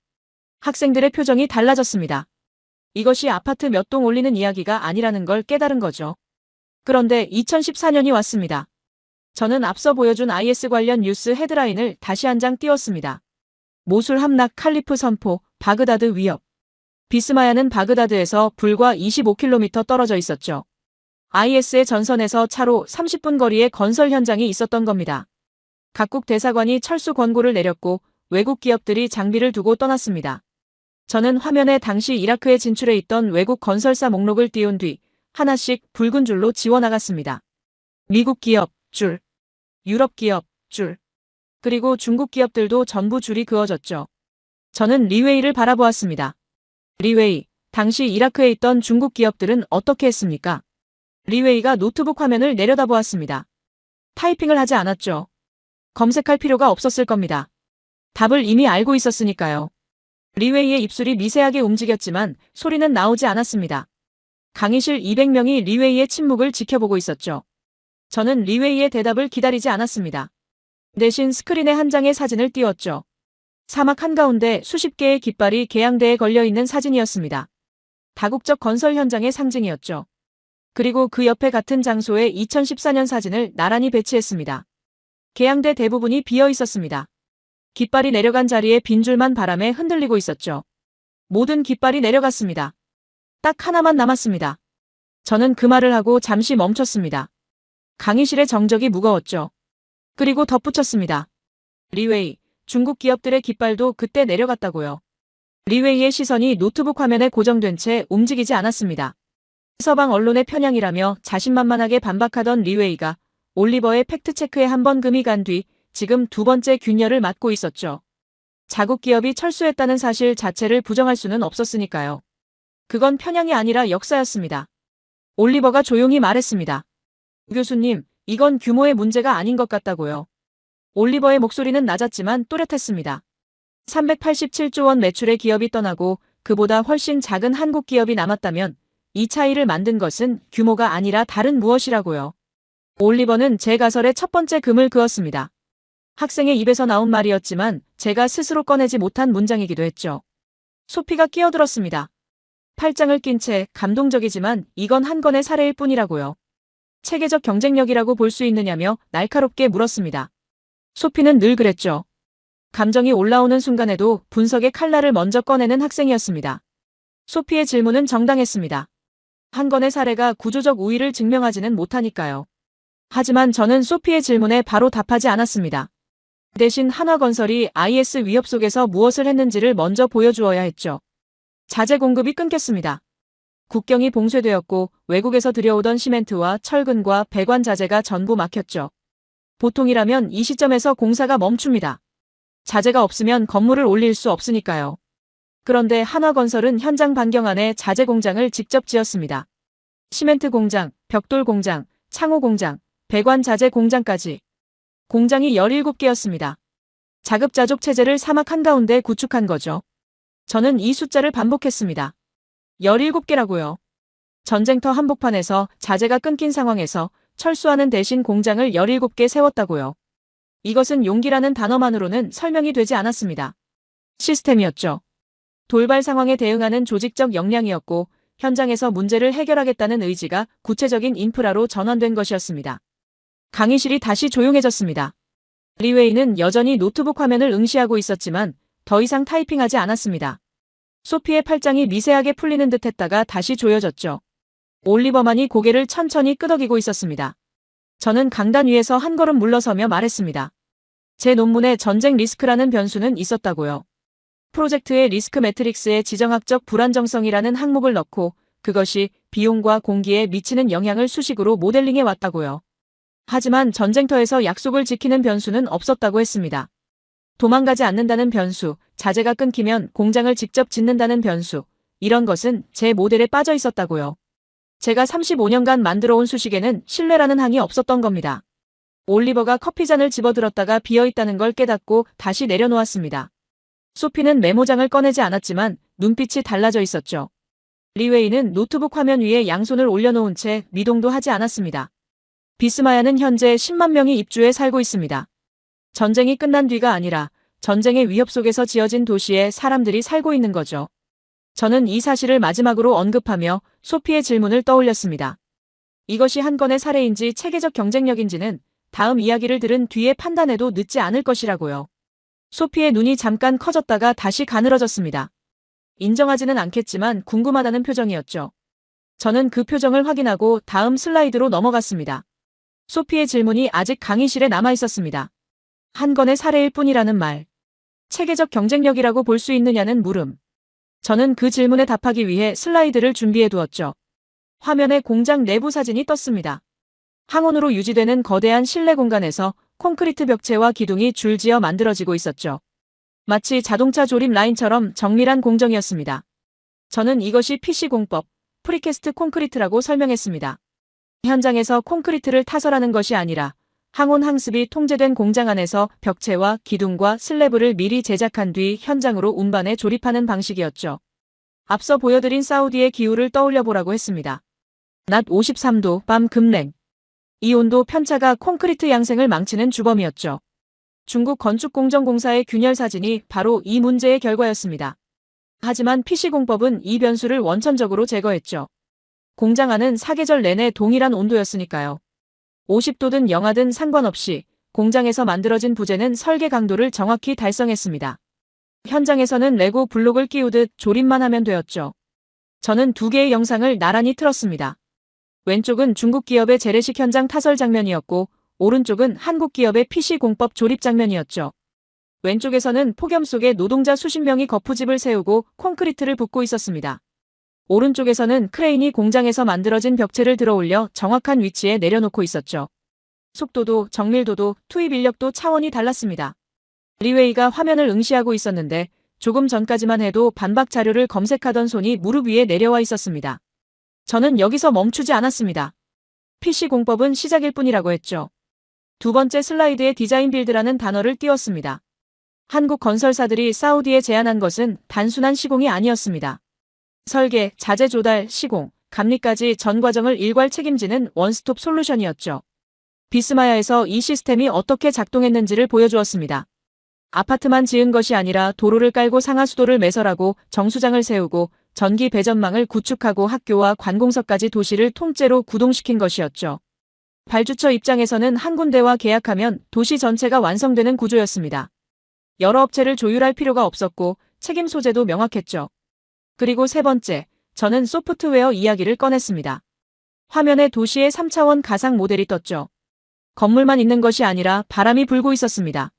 학생들의 표정이 달라졌습니다. 이것이 아파트 몇 동 올리는 이야기가 아니라는 걸 깨달은 거죠. 그런데 2014년이 왔습니다. 저는 앞서 보여준 IS 관련 뉴스 헤드라인을 다시 한 장 띄웠습니다. 모술 함락 칼리프 선포, 바그다드 위협. 비스마야는 바그다드에서 불과 25km 떨어져 있었죠. IS의 전선에서 차로 30분 거리에 건설 현장이 있었던 겁니다. 각국 대사관이 철수 권고를 내렸고 외국 기업들이 장비를 두고 떠났습니다. 저는 화면에 당시 이라크에 진출해 있던 외국 건설사 목록을 띄운 뒤 하나씩 붉은 줄로 지워나갔습니다. 미국 기업, 줄. 유럽 기업, 줄. 그리고 중국 기업들도 전부 줄이 그어졌죠. 저는 리웨이를 바라보았습니다. 리웨이, 당시 이라크에 있던 중국 기업들은 어떻게 했습니까? 리웨이가 노트북 화면을 내려다보았습니다. 타이핑을 하지 않았죠. 검색할 필요가 없었을 겁니다. 답을 이미 알고 있었으니까요. 리웨이의 입술이 미세하게 움직였지만 소리는 나오지 않았습니다. 강의실 200명이 리웨이의 침묵을 지켜보고 있었죠. 저는 리웨이의 대답을 기다리지 않았습니다. 대신 스크린에 한 장의 사진을 띄웠죠. 사막 한가운데 수십 개의 깃발이 개양대에 걸려있는 사진이었습니다. 다국적 건설 현장의 상징이었죠. 그리고 그 옆에 같은 장소에 2014년 사진을 나란히 배치했습니다. 개양대 대부분이 비어 있었습니다. 깃발이 내려간 자리에 빈 줄만 바람에 흔들리고 있었죠. 모든 깃발이 내려갔습니다. 딱 하나만 남았습니다. 저는 그 말을 하고 잠시 멈췄습니다. 강의실의 정적이 무거웠죠. 그리고 덧붙였습니다. 리웨이, 중국 기업들의 깃발도 그때 내려갔다고요. 리웨이의 시선이 노트북 화면에 고정된 채 움직이지 않았습니다. 서방 언론의 편향이라며 자신만만하게 반박하던 리웨이가 올리버의 팩트체크에 한 번 금이 간 뒤 지금 두 번째 균열을 맞고 있었죠. 자국 기업이 철수했다는 사실 자체를 부정할 수는 없었으니까요. 그건 편향이 아니라 역사였습니다. 올리버가 조용히 말했습니다. 교수님, 이건 규모의 문제가 아닌 것 같다고요. 올리버의 목소리는 낮았지만 또렷했습니다. 387조 원 매출의 기업이 떠나고 그보다 훨씬 작은 한국 기업이 남았다면 이 차이를 만든 것은 규모가 아니라 다른 무엇이라고요. 올리버는 제 가설의 첫 번째 금을 그었습니다. 학생의 입에서 나온 말이었지만 제가 스스로 꺼내지 못한 문장이기도 했죠. 소피가 끼어들었습니다. 팔짱을 낀 채 감동적이지만 이건 한 건의 사례일 뿐이라고요. 체계적 경쟁력이라고 볼 수 있느냐며 날카롭게 물었습니다. 소피는 늘 그랬죠. 감정이 올라오는 순간에도 분석의 칼날을 먼저 꺼내는 학생이었습니다. 소피의 질문은 정당했습니다. 한 건의 사례가 구조적 우위를 증명하지는 못하니까요. 하지만 저는 소피의 질문에 바로 답하지 않았습니다. 대신 한화건설이 IS 위협 속에서 무엇을 했는지를 먼저 보여주어야 했죠. 자재 공급이 끊겼습니다. 국경이 봉쇄되었고 외국에서 들여오던 시멘트와 철근과 배관 자재가 전부 막혔죠. 보통이라면 이 시점에서 공사가 멈춥니다. 자재가 없으면 건물을 올릴 수 없으니까요. 그런데 한화건설은 현장 반경 안에 자재 공장을 직접 지었습니다. 시멘트 공장, 벽돌 공장, 창호 공장, 배관 자재 공장까지. 공장이 17개였습니다. 자급자족 체제를 사막 한가운데 구축한 거죠. 저는 이 숫자를 반복했습니다. 17개라고요. 전쟁터 한복판에서 자재가 끊긴 상황에서 철수하는 대신 공장을 17개 세웠다고요. 이것은 용기라는 단어만으로는 설명이 되지 않았습니다. 시스템이었죠. 돌발 상황에 대응하는 조직적 역량이었고 현장에서 문제를 해결하겠다는 의지가 구체적인 인프라로 전환된 것이었습니다. 강의실이 다시 조용해졌습니다. 리웨이는 여전히 노트북 화면을 응시하고 있었지만 더 이상 타이핑하지 않았습니다. 소피의 팔짱이 미세하게 풀리는 듯 했다가 다시 조여졌죠. 올리버만이 고개를 천천히 끄덕이고 있었습니다. 저는 강단 위에서 한 걸음 물러서며 말했습니다. 제 논문에 전쟁 리스크라는 변수는 있었다고요. 프로젝트의 리스크 매트릭스에 지정학적 불안정성이라는 항목을 넣고 그것이 비용과 공기에 미치는 영향을 수식으로 모델링해 왔다고요. 하지만 전쟁터에서 약속을 지키는 변수는 없었다고 했습니다. 도망가지 않는다는 변수, 자재가 끊기면 공장을 직접 짓는다는 변수, 이런 것은 제 모델에 빠져 있었다고요. 제가 35년간 만들어온 수식에는 신뢰라는 항이 없었던 겁니다. 올리버가 커피잔을 집어들었다가 비어있다는 걸 깨닫고 다시 내려놓았습니다. 소피는 메모장을 꺼내지 않았지만 눈빛이 달라져 있었죠. 리웨이는 노트북 화면 위에 양손을 올려놓은 채 미동도 하지 않았습니다. 비스마야는 현재 10만 명이 입주해 살고 있습니다. 전쟁이 끝난 뒤가 아니라 전쟁의 위협 속에서 지어진 도시에 사람들이 살고 있는 거죠. 저는 이 사실을 마지막으로 언급하며 소피의 질문을 떠올렸습니다. 이것이 한 건의 사례인지 체계적 경쟁력인지는 다음 이야기를 들은 뒤에 판단해도 늦지 않을 것이라고요. 소피의 눈이 잠깐 커졌다가 다시 가늘어졌습니다. 인정하지는 않겠지만 궁금하다는 표정이었죠. 저는 그 표정을 확인하고 다음 슬라이드로 넘어갔습니다. 소피의 질문이 아직 강의실에 남아 있었습니다. 한 건의 사례일 뿐이라는 말. 체계적 경쟁력이라고 볼 수 있느냐는 물음. 저는 그 질문에 답하기 위해 슬라이드를 준비해 두었죠. 화면에 공장 내부 사진이 떴습니다. 항온으로 유지되는 거대한 실내 공간에서 콘크리트 벽체와 기둥이 줄지어 만들어지고 있었죠. 마치 자동차 조립 라인처럼 정밀한 공정이었습니다. 저는 이것이 PC공법, 프리캐스트 콘크리트라고 설명했습니다. 현장에서 콘크리트를 타설하는 것이 아니라 항온 항습이 통제된 공장 안에서 벽체와 기둥과 슬래브를 미리 제작한 뒤 현장으로 운반해 조립하는 방식이었죠. 앞서 보여드린 사우디의 기후를 떠올려 보라고 했습니다. 낮 53도, 밤 급냉. 이 온도 편차가 콘크리트 양생을 망치는 주범이었죠. 중국 건축공정공사의 균열 사진이 바로 이 문제의 결과였습니다. 하지만 PC공법은 이 변수를 원천적으로 제거했죠. 공장 안은 사계절 내내 동일한 온도였으니까요. 50도든 영하든 상관없이 공장에서 만들어진 부재는 설계 강도를 정확히 달성했습니다. 현장에서는 레고 블록을 끼우듯 조립만 하면 되었죠. 저는 두 개의 영상을 나란히 틀었습니다. 왼쪽은 중국 기업의 재래식 현장 타설 장면이었고 오른쪽은 한국 기업의 PC공법 조립 장면이었죠. 왼쪽에서는 폭염 속에 노동자 수십 명이 거푸집을 세우고 콘크리트를 붓고 있었습니다. 오른쪽에서는 크레인이 공장에서 만들어진 벽체를 들어올려 정확한 위치에 내려놓고 있었죠. 속도도 정밀도도 투입 인력도 차원이 달랐습니다. 리웨이가 화면을 응시하고 있었는데 조금 전까지만 해도 반박 자료를 검색하던 손이 무릎 위에 내려와 있었습니다. 저는 여기서 멈추지 않았습니다. PC공법은 시작일 뿐이라고 했죠. 두 번째 슬라이드에 디자인 빌드라는 단어를 띄웠습니다. 한국 건설사들이 사우디에 제안한 것은 단순한 시공이 아니었습니다. 설계, 자재 조달, 시공, 감리까지 전 과정을 일괄 책임지는 원스톱 솔루션이었죠. 비스마야에서 이 시스템이 어떻게 작동했는지를 보여주었습니다. 아파트만 지은 것이 아니라 도로를 깔고 상하수도를 매설하고 정수장을 세우고 전기 배전망을 구축하고 학교와 관공서까지 도시를 통째로 구동시킨 것이었죠. 발주처 입장에서는 한 군데와 계약하면 도시 전체가 완성되는 구조였습니다. 여러 업체를 조율할 필요가 없었고 책임 소재도 명확했죠. 그리고 세 번째, 저는 소프트웨어 이야기를 꺼냈습니다. 화면에 도시의 3차원 가상 모델이 떴죠. 건물만 있는 것이 아니라 바람이 불고 있었습니다.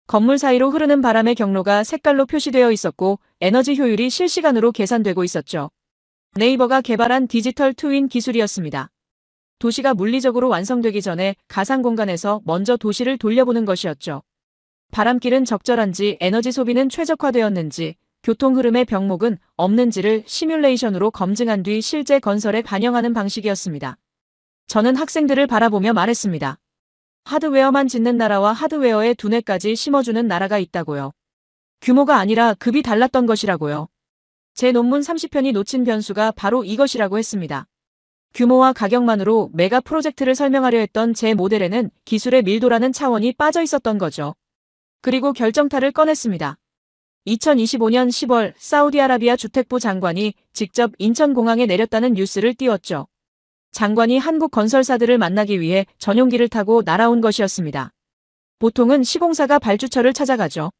건물 사이로 흐르는 바람의 경로가 색깔로 표시되어 있었고 에너지 효율이 실시간으로 계산되고 있었죠. 네이버가 개발한 디지털 트윈 기술이었습니다. 도시가 물리적으로 완성되기 전에 가상 공간에서 먼저 도시를 돌려보는 것이었죠. 바람길은 적절한지, 에너지 소비는 최적화되었는지, 교통 흐름의 병목은 없는지를 시뮬레이션으로 검증한 뒤 실제 건설에 반영하는 방식이었습니다. 저는 학생들을 바라보며 말했습니다. 하드웨어만 짓는 나라와 하드웨어에 두뇌까지 심어주는 나라가 있다고요. 규모가 아니라 급이 달랐던 것이라고요. 제 논문 30편이 놓친 변수가 바로 이것이라고 했습니다. 규모와 가격만으로 메가 프로젝트를 설명하려 했던 제 모델에는 기술의 밀도라는 차원이 빠져 있었던 거죠. 그리고 결정타를 꺼냈습니다. 2025년 10월 사우디아라비아 주택부 장관이 직접 인천공항에 내렸다는 뉴스를 띄웠죠. 장관이 한국 건설사들을 만나기 위해 전용기를 타고 날아온 것이었습니다. 보통은 시공사가 발주처를 찾아가죠.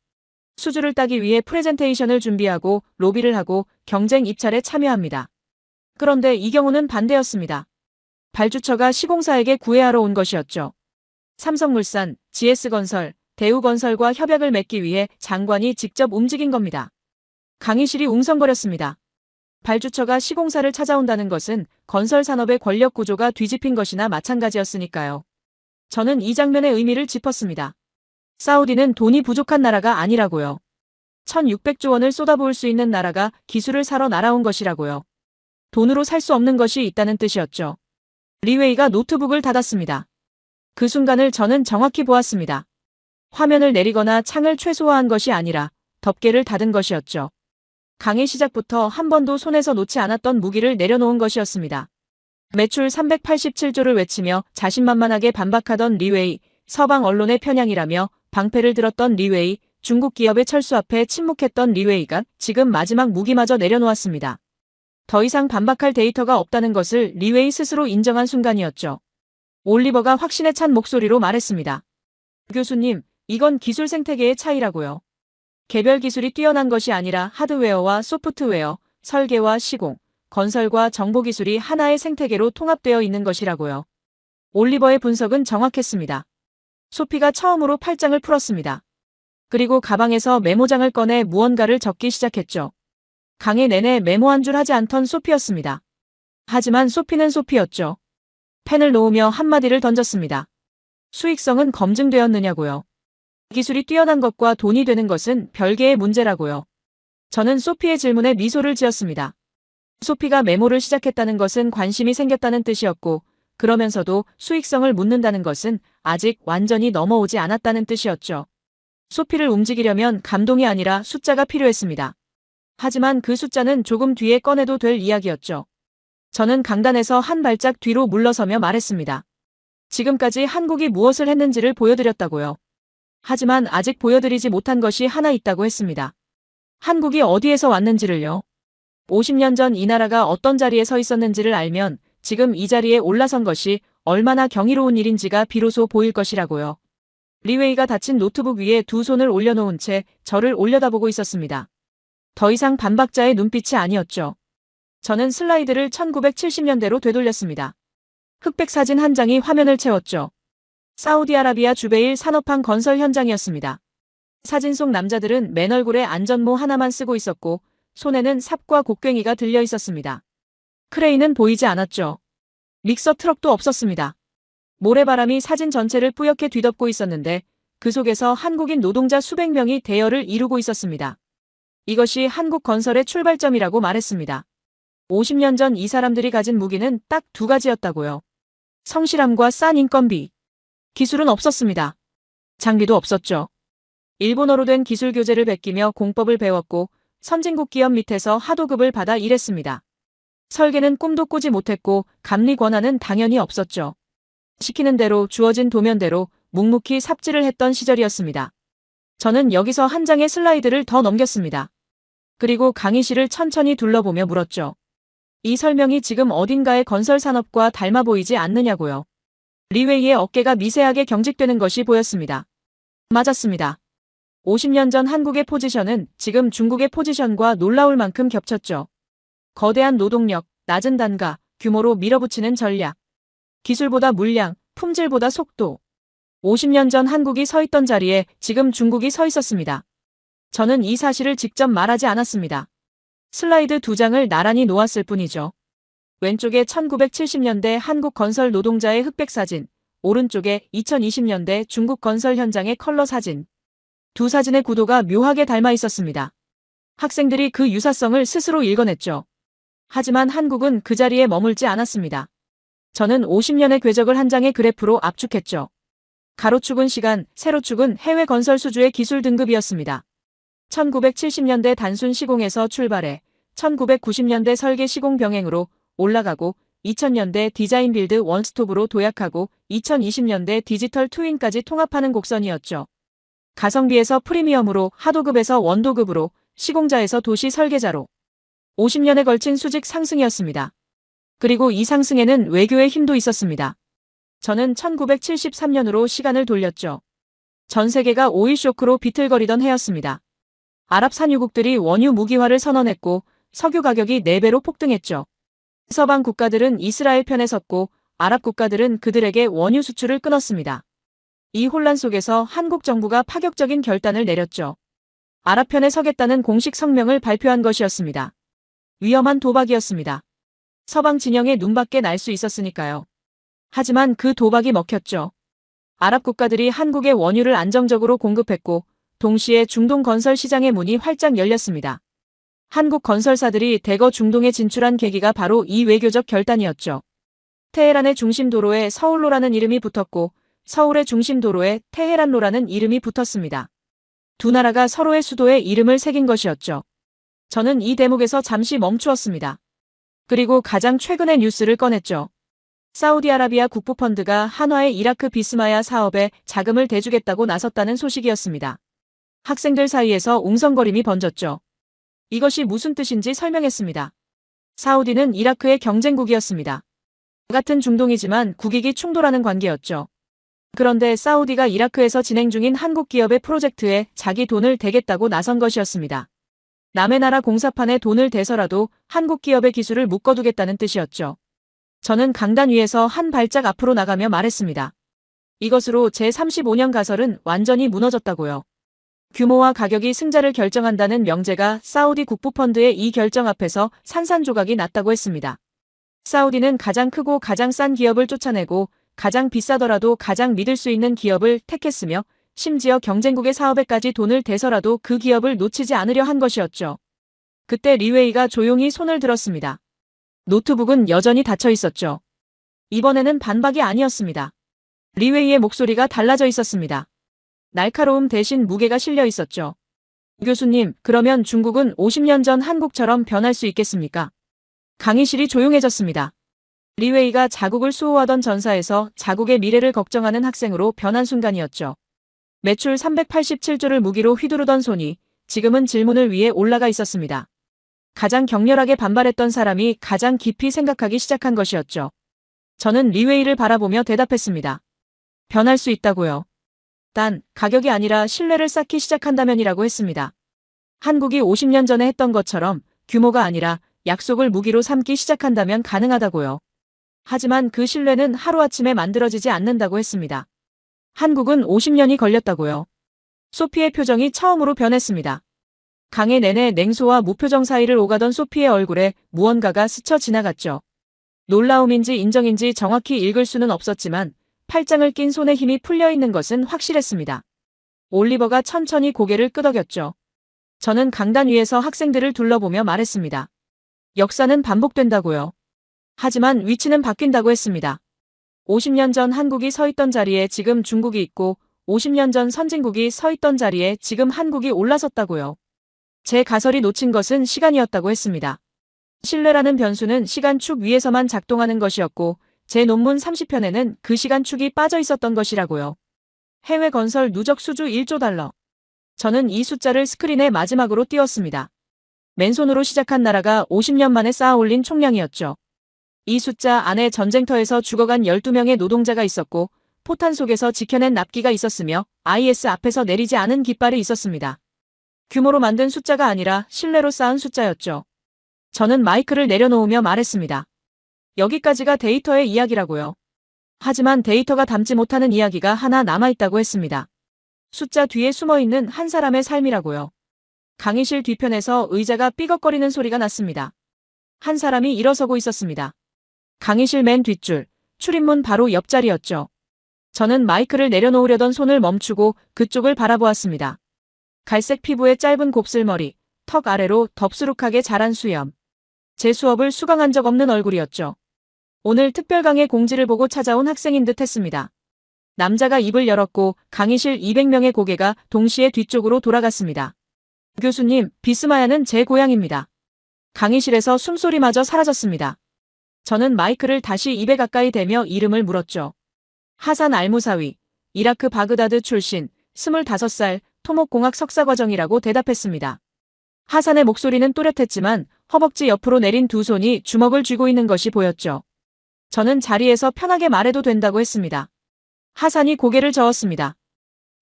수주를 따기 위해 프레젠테이션을 준비하고 로비를 하고 경쟁 입찰에 참여합니다. 그런데 이 경우는 반대였습니다. 발주처가 시공사에게 구애하러 온 것이었죠. 삼성물산, GS건설, 대우건설과 협약을 맺기 위해 장관이 직접 움직인 겁니다. 강의실이 웅성거렸습니다. 발주처가 시공사를 찾아온다는 것은 건설 산업의 권력 구조가 뒤집힌 것이나 마찬가지였으니까요. 저는 이 장면의 의미를 짚었습니다. 사우디는 돈이 부족한 나라가 아니라고요. 1600조 원을 쏟아부을 수 있는 나라가 기술을 사러 날아온 것이라고요. 돈으로 살 수 없는 것이 있다는 뜻이었죠. 리웨이가 노트북을 닫았습니다. 그 순간을 저는 정확히 보았습니다. 화면을 내리거나 창을 최소화한 것이 아니라 덮개를 닫은 것이었죠. 강의 시작부터 한 번도 손에서 놓지 않았던 무기를 내려놓은 것이었습니다. 매출 387조를 외치며 자신만만하게 반박하던 리웨이, 서방 언론의 편향이라며 방패를 들었던 리웨이, 중국 기업의 철수 앞에 침묵했던 리웨이가 지금 마지막 무기마저 내려놓았습니다. 더 이상 반박할 데이터가 없다는 것을 리웨이 스스로 인정한 순간이었죠. 올리버가 확신에 찬 목소리로 말했습니다. 교수님, 이건 기술 생태계의 차이라고요. 개별 기술이 뛰어난 것이 아니라 하드웨어와 소프트웨어, 설계와 시공, 건설과 정보기술이 하나의 생태계로 통합되어 있는 것이라고요. 올리버의 분석은 정확했습니다. 소피가 처음으로 팔짱을 풀었습니다. 그리고 가방에서 메모장을 꺼내 무언가를 적기 시작했죠. 강의 내내 메모한 줄 하지 않던 소피였습니다. 하지만 소피는 소피였죠. 펜을 놓으며 한마디를 던졌습니다. 수익성은 검증되었느냐고요. 기술이 뛰어난 것과 돈이 되는 것은 별개의 문제라고요. 저는 소피의 질문에 미소를 지었습니다. 소피가 메모를 시작했다는 것은 관심이 생겼다는 뜻이었고, 그러면서도 수익성을 묻는다는 것은 아직 완전히 넘어오지 않았다는 뜻이었죠. 소피를 움직이려면 감동이 아니라 숫자가 필요했습니다. 하지만 그 숫자는 조금 뒤에 꺼내도 될 이야기였죠. 저는 강단에서 한 발짝 뒤로 물러서며 말했습니다. 지금까지 한국이 무엇을 했는지를 보여드렸다고요. 하지만 아직 보여드리지 못한 것이 하나 있다고 했습니다. 한국이 어디에서 왔는지를요. 50년 전 이 나라가 어떤 자리에 서 있었는지를 알면 지금 이 자리에 올라선 것이 얼마나 경이로운 일인지가 비로소 보일 것이라고요. 리웨이가 닫힌 노트북 위에 두 손을 올려놓은 채 저를 올려다보고 있었습니다. 더 이상 반박자의 눈빛이 아니었죠. 저는 슬라이드를 1970년대로 되돌렸습니다. 흑백 사진 한 장이 화면을 채웠죠. 사우디아라비아 주베일 산업항 건설 현장이었습니다. 사진 속 남자들은 맨 얼굴에 안전모 하나만 쓰고 있었고 손에는 삽과 곡괭이가 들려 있었습니다. 크레인은 보이지 않았죠. 믹서 트럭도 없었습니다. 모래바람이 사진 전체를 뿌옇게 뒤덮고 있었는데 그 속에서 한국인 노동자 수백 명이 대열을 이루고 있었습니다. 이것이 한국 건설의 출발점이라고 말했습니다. 50년 전 이 사람들이 가진 무기는 딱 두 가지였다고요. 성실함과 싼 인건비. 기술은 없었습니다. 장비도 없었죠. 일본어로 된 기술 교재를 베끼며 공법을 배웠고 선진국 기업 밑에서 하도급을 받아 일했습니다. 설계는 꿈도 꾸지 못했고 감리 권한은 당연히 없었죠. 시키는 대로 주어진 도면대로 묵묵히 삽질을 했던 시절이었습니다. 저는 여기서 한 장의 슬라이드를 더 넘겼습니다. 그리고 강의실을 천천히 둘러보며 물었죠. 이 설명이 지금 어딘가의 건설 산업과 닮아 보이지 않느냐고요. 리웨이의 어깨가 미세하게 경직되는 것이 보였습니다. 맞았습니다. 50년 전 한국의 포지션은 지금 중국의 포지션과 놀라울 만큼 겹쳤죠. 거대한 노동력, 낮은 단가, 규모로 밀어붙이는 전략. 기술보다 물량, 품질보다 속도. 50년 전 한국이 서 있던 자리에 지금 중국이 서 있었습니다. 저는 이 사실을 직접 말하지 않았습니다. 슬라이드 2장을 나란히 놓았을 뿐이죠. 왼쪽에 1970년대 한국 건설 노동자의 흑백 사진, 오른쪽에 2020년대 중국 건설 현장의 컬러 사진. 두 사진의 구도가 묘하게 닮아 있었습니다. 학생들이 그 유사성을 스스로 읽어냈죠. 하지만 한국은 그 자리에 머물지 않았습니다. 저는 50년의 궤적을 한 장의 그래프로 압축했죠. 가로축은 시간, 세로축은 해외 건설 수주의 기술 등급이었습니다. 1970년대 단순 시공에서 출발해 1990년대 설계 시공 병행으로 올라가고 2000년대 디자인 빌드 원스톱으로 도약하고 2020년대 디지털 트윈까지 통합하는 곡선이었죠. 가성비에서 프리미엄으로, 하도급에서 원도급으로, 시공자에서 도시 설계자로 50년에 걸친 수직 상승이었습니다. 그리고 이 상승에는 외교의 힘도 있었습니다. 저는 1973년으로 시간을 돌렸죠. 전 세계가 오일 쇼크로 비틀거리던 해였습니다. 아랍 산유국들이 원유 무기화를 선언했고 석유 가격이 4배로 폭등했죠. 서방 국가들은 이스라엘 편에 섰고 아랍 국가들은 그들에게 원유 수출을 끊었습니다. 이 혼란 속에서 한국 정부가 파격적인 결단을 내렸죠. 아랍 편에 서겠다는 공식 성명을 발표한 것이었습니다. 위험한 도박이었습니다. 서방 진영의 눈밖에 날 수 있었으니까요. 하지만 그 도박이 먹혔죠. 아랍 국가들이 한국에 원유를 안정적으로 공급했고 동시에 중동 건설 시장의 문이 활짝 열렸습니다. 한국 건설사들이 대거 중동에 진출한 계기가 바로 이 외교적 결단이었죠. 테헤란의 중심 도로에 서울로라는 이름이 붙었고 서울의 중심 도로에 테헤란로라는 이름이 붙었습니다. 두 나라가 서로의 수도에 이름을 새긴 것이었죠. 저는 이 대목에서 잠시 멈추었습니다. 그리고 가장 최근의 뉴스를 꺼냈죠. 사우디아라비아 국부펀드가 한화의 이라크 비스마야 사업에 자금을 대주겠다고 나섰다는 소식이었습니다. 학생들 사이에서 웅성거림이 번졌죠. 이것이 무슨 뜻인지 설명했습니다. 사우디는 이라크의 경쟁국이었습니다. 같은 중동이지만 국익이 충돌하는 관계였죠. 그런데 사우디가 이라크에서 진행 중인 한국 기업의 프로젝트에 자기 돈을 대겠다고 나선 것이었습니다. 남의 나라 공사판에 돈을 대서라도 한국 기업의 기술을 묶어두겠다는 뜻이었죠. 저는 강단 위에서 한 발짝 앞으로 나가며 말했습니다. 이것으로 제35년 가설은 완전히 무너졌다고요. 규모와 가격이 승자를 결정한다는 명제가 사우디 국부펀드의 이 결정 앞에서 산산조각이 났다고 했습니다. 사우디는 가장 크고 가장 싼 기업을 쫓아내고 가장 비싸더라도 가장 믿을 수 있는 기업을 택했으며 심지어 경쟁국의 사업에까지 돈을 대서라도 그 기업을 놓치지 않으려 한 것이었죠. 그때 리웨이가 조용히 손을 들었습니다. 노트북은 여전히 닫혀 있었죠. 이번에는 반박이 아니었습니다. 리웨이의 목소리가 달라져 있었습니다. 날카로움 대신 무게가 실려 있었죠. 교수님, 그러면 중국은 50년 전 한국처럼 변할 수 있겠습니까? 강의실이 조용해졌습니다. 리웨이가 자국을 수호하던 전사에서 자국의 미래를 걱정하는 학생으로 변한 순간이었죠. 매출 387조를 무기로 휘두르던 손이 지금은 질문을 위해 올라가 있었습니다. 가장 격렬하게 반발했던 사람이 가장 깊이 생각하기 시작한 것이었죠. 저는 리웨이를 바라보며 대답했습니다. 변할 수 있다고요. 단, 가격이 아니라 신뢰를 쌓기 시작한다면이라고 했습니다. 한국이 50년 전에 했던 것처럼 규모가 아니라 약속을 무기로 삼기 시작한다면 가능하다고요. 하지만 그 신뢰는 하루아침에 만들어지지 않는다고 했습니다. 한국은 50년이 걸렸다고요. 소피의 표정이 처음으로 변했습니다. 강의 내내 냉소와 무표정 사이를 오가던 소피의 얼굴에 무언가가 스쳐 지나갔죠. 놀라움인지 인정인지 정확히 읽을 수는 없었지만 팔짱을 낀 손에 힘이 풀려 있는 것은 확실했습니다. 올리버가 천천히 고개를 끄덕였죠. 저는 강단 위에서 학생들을 둘러보며 말했습니다. 역사는 반복된다고요. 하지만 위치는 바뀐다고 했습니다. 50년 전 한국이 서 있던 자리에 지금 중국이 있고 50년 전 선진국이 서 있던 자리에 지금 한국이 올라섰다고요. 제 가설이 놓친 것은 시간이었다고 했습니다. 신뢰라는 변수는 시간축 위에서만 작동하는 것이었고 제 논문 30편에는 그 시간축이 빠져 있었던 것이라고요. 해외 건설 누적 수주 1조 달러. 저는 이 숫자를 스크린에 마지막으로 띄웠습니다. 맨손으로 시작한 나라가 50년 만에 쌓아 올린 총량이었죠. 이 숫자 안에 전쟁터에서 죽어간 12명의 노동자가 있었고 포탄 속에서 지켜낸 납기가 있었으며 IS 앞에서 내리지 않은 깃발이 있었습니다. 규모로 만든 숫자가 아니라 신뢰로 쌓은 숫자였죠. 저는 마이크를 내려놓으며 말했습니다. 여기까지가 데이터의 이야기라고요. 하지만 데이터가 담지 못하는 이야기가 하나 남아있다고 했습니다. 숫자 뒤에 숨어있는 한 사람의 삶이라고요. 강의실 뒤편에서 의자가 삐걱거리는 소리가 났습니다. 한 사람이 일어서고 있었습니다. 강의실 맨 뒷줄, 출입문 바로 옆자리였죠. 저는 마이크를 내려놓으려던 손을 멈추고 그쪽을 바라보았습니다. 갈색 피부에 짧은 곱슬머리, 턱 아래로 덥수룩하게 자란 수염. 제 수업을 수강한 적 없는 얼굴이었죠. 오늘 특별강의 공지를 보고 찾아온 학생인 듯 했습니다. 남자가 입을 열었고 강의실 200명의 고개가 동시에 뒤쪽으로 돌아갔습니다. 교수님, 비스마야는 제 고향입니다. 강의실에서 숨소리마저 사라졌습니다. 저는 마이크를 다시 입에 가까이 대며 이름을 물었죠. 하산 알무사위, 이라크 바그다드 출신, 25살, 토목공학 석사과정이라고 대답했습니다. 하산의 목소리는 또렷했지만 허벅지 옆으로 내린 두 손이 주먹을 쥐고 있는 것이 보였죠. 저는 자리에서 편하게 말해도 된다고 했습니다. 하산이 고개를 저었습니다.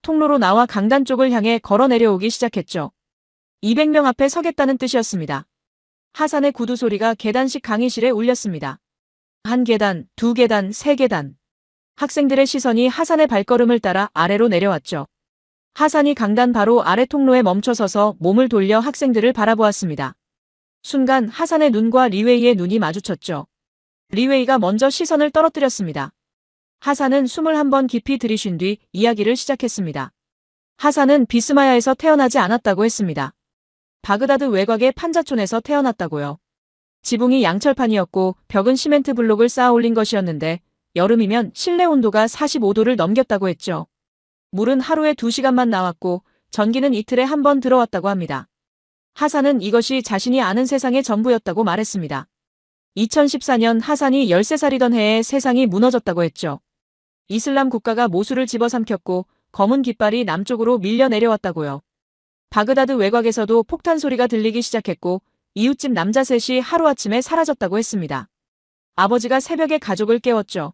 통로로 나와 강단 쪽을 향해 걸어 내려오기 시작했죠. 200명 앞에 서겠다는 뜻이었습니다. 하산의 구두 소리가 계단식 강의실에 울렸습니다. 한 계단, 두 계단, 세 계단. 학생들의 시선이 하산의 발걸음을 따라 아래로 내려왔죠. 하산이 강단 바로 아래 통로에 멈춰서서 몸을 돌려 학생들을 바라보았습니다. 순간 하산의 눈과 리웨이의 눈이 마주쳤죠. 리웨이가 먼저 시선을 떨어뜨렸습니다. 하산은 숨을 한번 깊이 들이쉰 뒤 이야기를 시작했습니다. 하산은 비스마야에서 태어나지 않았다고 했습니다. 바그다드 외곽의 판자촌에서 태어났다고요. 지붕이 양철판이었고 벽은 시멘트 블록을 쌓아 올린 것이었는데 여름이면 실내 온도가 45도를 넘겼다고 했죠. 물은 하루에 2시간만 나왔고 전기는 이틀에 한 번 들어왔다고 합니다. 하산은 이것이 자신이 아는 세상의 전부였다고 말했습니다. 2014년 하산이 13살이던 해에 세상이 무너졌다고 했죠. 이슬람 국가가 모술을 집어삼켰고 검은 깃발이 남쪽으로 밀려 내려왔다고요. 바그다드 외곽에서도 폭탄 소리가 들리기 시작했고 이웃집 남자 셋이 하루아침에 사라졌다고 했습니다. 아버지가 새벽에 가족을 깨웠죠.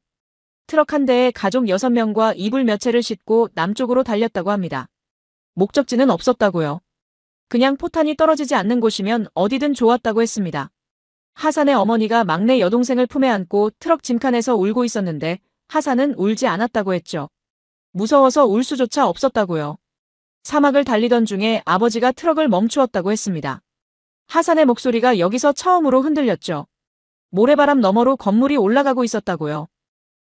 트럭 한 대에 가족 6명과 이불 몇 채를 싣고 남쪽으로 달렸다고 합니다. 목적지는 없었다고요. 그냥 포탄이 떨어지지 않는 곳이면 어디든 좋았다고 했습니다. 하산의 어머니가 막내 여동생을 품에 안고 트럭 짐칸에서 울고 있었는데 하산은 울지 않았다고 했죠. 무서워서 울 수조차 없었다고요. 사막을 달리던 중에 아버지가 트럭을 멈추었다고 했습니다. 하산의 목소리가 여기서 처음으로 흔들렸죠. 모래바람 너머로 건물이 올라가고 있었다고요.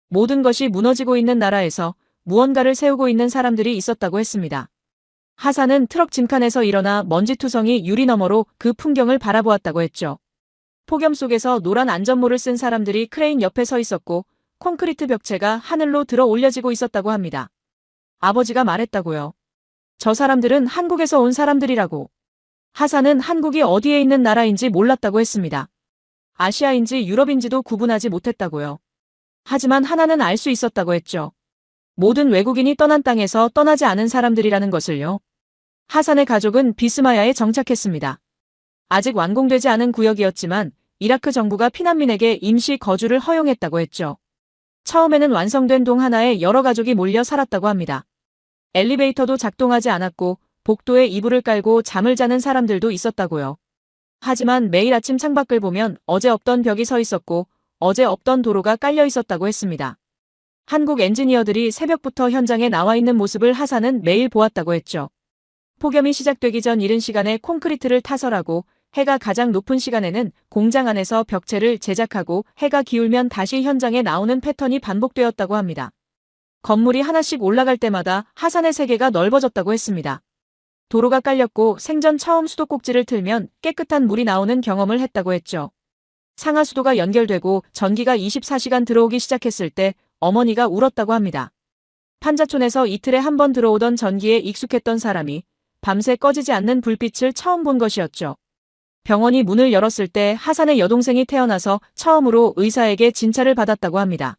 모든 것이 무너지고 있는 나라에서 무언가를 세우고 있는 사람들이 있었다고 했습니다. 하산은 트럭 짐칸에서 일어나 먼지투성이 유리 너머로 그 풍경을 바라보았다고 했죠. 폭염 속에서 노란 안전모를 쓴 사람들이 크레인 옆에 서 있었고 콘크리트 벽체가 하늘로 들어 올려지고 있었다고 합니다. 아버지가 말했다고요. 저 사람들은 한국에서 온 사람들이라고. 하산은 한국이 어디에 있는 나라인지 몰랐다고 했습니다. 아시아인지 유럽인지도 구분하지 못했다고요. 하지만 하나는 알 수 있었다고 했죠. 모든 외국인이 떠난 땅에서 떠나지 않은 사람들이라는 것을요. 하산의 가족은 비스마야에 정착했습니다. 아직 완공되지 않은 구역이었지만 이라크 정부가 피난민에게 임시 거주를 허용했다고 했죠. 처음에는 완성된 동 하나에 여러 가족이 몰려 살았다고 합니다. 엘리베이터도 작동하지 않았고 복도에 이불을 깔고 잠을 자는 사람들도 있었다고요. 하지만 매일 아침 창밖을 보면 어제 없던 벽이 서 있었고 어제 없던 도로가 깔려 있었다고 했습니다. 한국 엔지니어들이 새벽부터 현장에 나와 있는 모습을 하산은 매일 보았다고 했죠. 폭염이 시작되기 전 이른 시간에 콘크리트를 타설하고 해가 가장 높은 시간에는 공장 안에서 벽체를 제작하고 해가 기울면 다시 현장에 나오는 패턴이 반복되었다고 합니다. 건물이 하나씩 올라갈 때마다 하산의 세계가 넓어졌다고 했습니다. 도로가 깔렸고 생전 처음 수도꼭지를 틀면 깨끗한 물이 나오는 경험을 했다고 했죠. 상하수도가 연결되고 전기가 24시간 들어오기 시작했을 때 어머니가 울었다고 합니다. 판자촌에서 이틀에 한 번 들어오던 전기에 익숙했던 사람이 밤새 꺼지지 않는 불빛을 처음 본 것이었죠. 병원이 문을 열었을 때 하산의 여동생이 태어나서 처음으로 의사에게 진찰을 받았다고 합니다.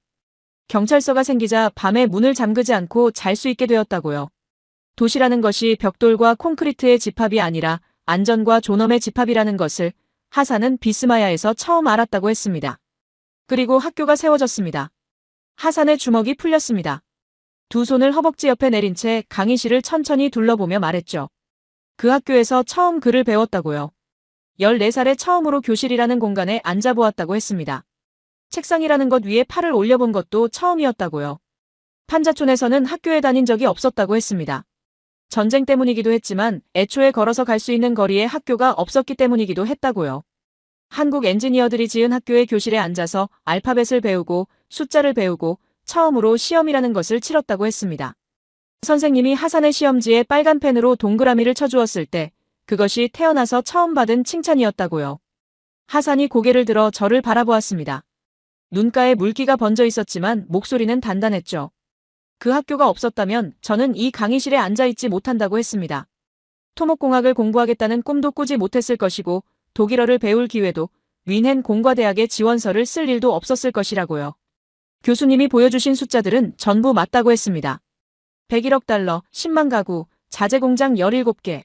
경찰서가 생기자 밤에 문을 잠그지 않고 잘 수 있게 되었다고요. 도시라는 것이 벽돌과 콘크리트의 집합이 아니라 안전과 존엄의 집합이라는 것을 하산은 비스마야에서 처음 알았다고 했습니다. 그리고 학교가 세워졌습니다. 하산의 주먹이 풀렸습니다. 두 손을 허벅지 옆에 내린 채 강의실을 천천히 둘러보며 말했죠. 그 학교에서 처음 글을 배웠다고요. 14살에 처음으로 교실이라는 공간에 앉아보았다고 했습니다. 책상이라는 것 위에 팔을 올려본 것도 처음이었다고요. 판자촌에서는 학교에 다닌 적이 없었다고 했습니다. 전쟁 때문이기도 했지만 애초에 걸어서 갈 수 있는 거리에 학교가 없었기 때문이기도 했다고요. 한국 엔지니어들이 지은 학교의 교실에 앉아서 알파벳을 배우고 숫자를 배우고 처음으로 시험이라는 것을 치렀다고 했습니다. 선생님이 하산의 시험지에 빨간 펜으로 동그라미를 쳐주었을 때 그것이 태어나서 처음 받은 칭찬이었다고요. 하산이 고개를 들어 저를 바라보았습니다. 눈가에 물기가 번져 있었지만 목소리는 단단했죠. 그 학교가 없었다면 저는 이 강의실에 앉아있지 못한다고 했습니다. 토목공학을 공부하겠다는 꿈도 꾸지 못했을 것이고 독일어를 배울 기회도 뮌헨 공과대학의 지원서를 쓸 일도 없었을 것이라고요. 교수님이 보여주신 숫자들은 전부 맞다고 했습니다. 101억 달러, 10만 가구, 자재공장 17개.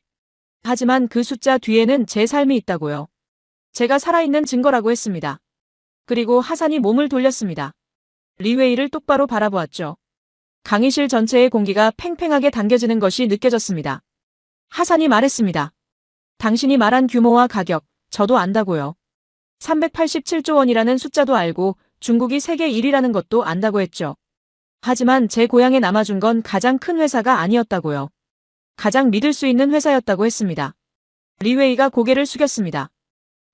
하지만 그 숫자 뒤에는 제 삶이 있다고요. 제가 살아있는 증거라고 했습니다. 그리고 하산이 몸을 돌렸습니다. 리웨이를 똑바로 바라보았죠. 강의실 전체의 공기가 팽팽하게 당겨지는 것이 느껴졌습니다. 하산이 말했습니다. 당신이 말한 규모와 가격, 저도 안다고요. 387조 원이라는 숫자도 알고 중국이 세계 1위라는 것도 안다고 했죠. 하지만 제 고향에 남아준 건 가장 큰 회사가 아니었다고요. 가장 믿을 수 있는 회사였다고 했습니다. 리웨이가 고개를 숙였습니다.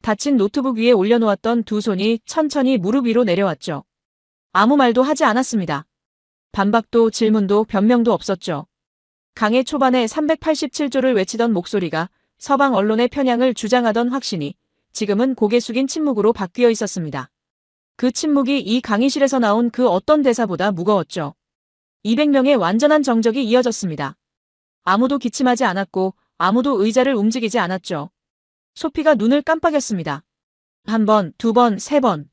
닫힌 노트북 위에 올려놓았던 두 손이 천천히 무릎 위로 내려왔죠. 아무 말도 하지 않았습니다. 반박도 질문도 변명도 없었죠. 강의 초반에 387조를 외치던 목소리가 서방 언론의 편향을 주장하던 확신이 지금은 고개 숙인 침묵으로 바뀌어 있었습니다. 그 침묵이 이 강의실에서 나온 그 어떤 대사보다 무거웠죠. 200명의 완전한 정적이 이어졌습니다. 아무도 기침하지 않았고 아무도 의자를 움직이지 않았죠. 소피가 눈을 깜빡였습니다. 한 번, 두 번, 세 번.